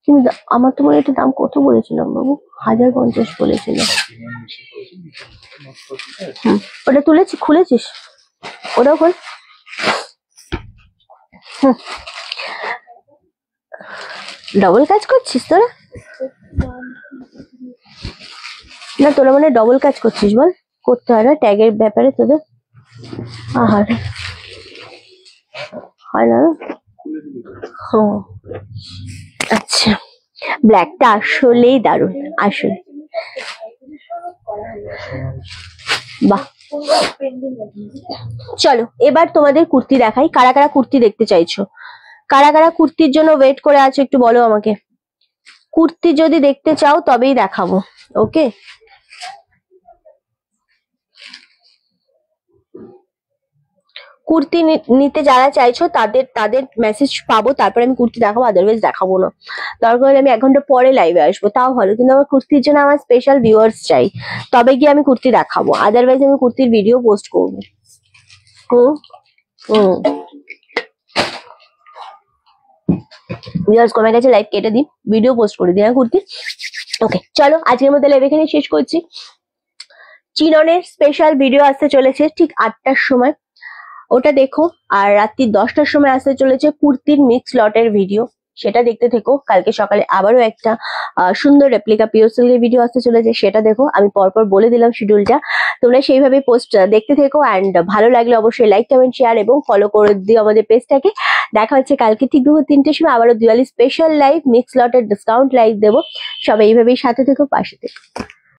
কিন্তু আমার তো মনে হয় এটা দাম কত বলেছিলাম বাবু? 1050 বলেছিলাম। ওটা তুলেছি, খুলেছিস? ওটাও খোল। ডবল কাজ করছিস তোরা? না, তোরা মানে ডবল কাজ করছিস বল। করতে হয় না ট্যাগের ব্যাপারে তোদের? আহার, হয় না? আচ্ছা, ব্ল্যাকটা আসলেই দারুণ, আসলে। বাহ, চলো এবার তোমাদের কুর্তি দেখাই। কারা কারা কুর্তি দেখতে চাইছো? কারা কারা কুর্তির জন্য ওয়েট করে আছো একটু বলো আমাকে। কুর্তি যদি দেখতে চাও তবেই দেখাবো। ওকে, কুর্তি নিতে যারা চাইছো তাদের তাদের মেসেজ পাবো, তারপরে আমি কুর্তি দেখাবো, আদারওয়াইজ দেখাবো না। দরকার হলে আমি 1 ঘন্টা পরে লাইভে আসবো, তাও ভালো, কিন্তু আমার কুর্তির জন্য আমার স্পেশাল ভিউয়ার্স চাই, তবে গিয়ে আমি কুর্তি দেখাবো, আদারওয়াইজ আমি কুর্তির ভিডিও পোস্ট করবো। হুম হুম, ভিউয়ার্স কমে গেছে, লাইভ কেটে দিই, ভিডিও পোস্ট করে দিই কুর্তি। ওকে, চলো আজকের মধ্যে লাইভ এখানে শেষ করছি। চিননের স্পেশাল ভিডিও আসতে চলেছে ঠিক 8টার সময়, ওটা দেখো। আর রাত্রি 10টার সময় আসতে চলেছে কুর্তির মিক্স লটের ভিডিও, সেটা দেখতে থেকো। কালকে সকালে আবারও একটা সুন্দর রেপ্লিকা পিওর সিল্কের ভিডিও আসতে চলেছে, সেটা দেখো। আমি পরপর বলে দিলাম শিডিউলটা, তোমরা সেইভাবে পোস্ট দেখতে থেকো। অ্যান্ড ভালো লাগলে অবশ্যই লাইক, কমেন্ট, শেয়ার এবং ফলো করে দিও আমাদের পেজটাকে। দেখা হচ্ছে কালকে ঠিক দুপুর 3টের সময় আবারও দিওয়ালি স্পেশাল লাইভ মিক্স লটের ডিসকাউন্ট লাইভ দেবো। সবাই এইভাবেই সাথে থেকো, পাশে থেকো।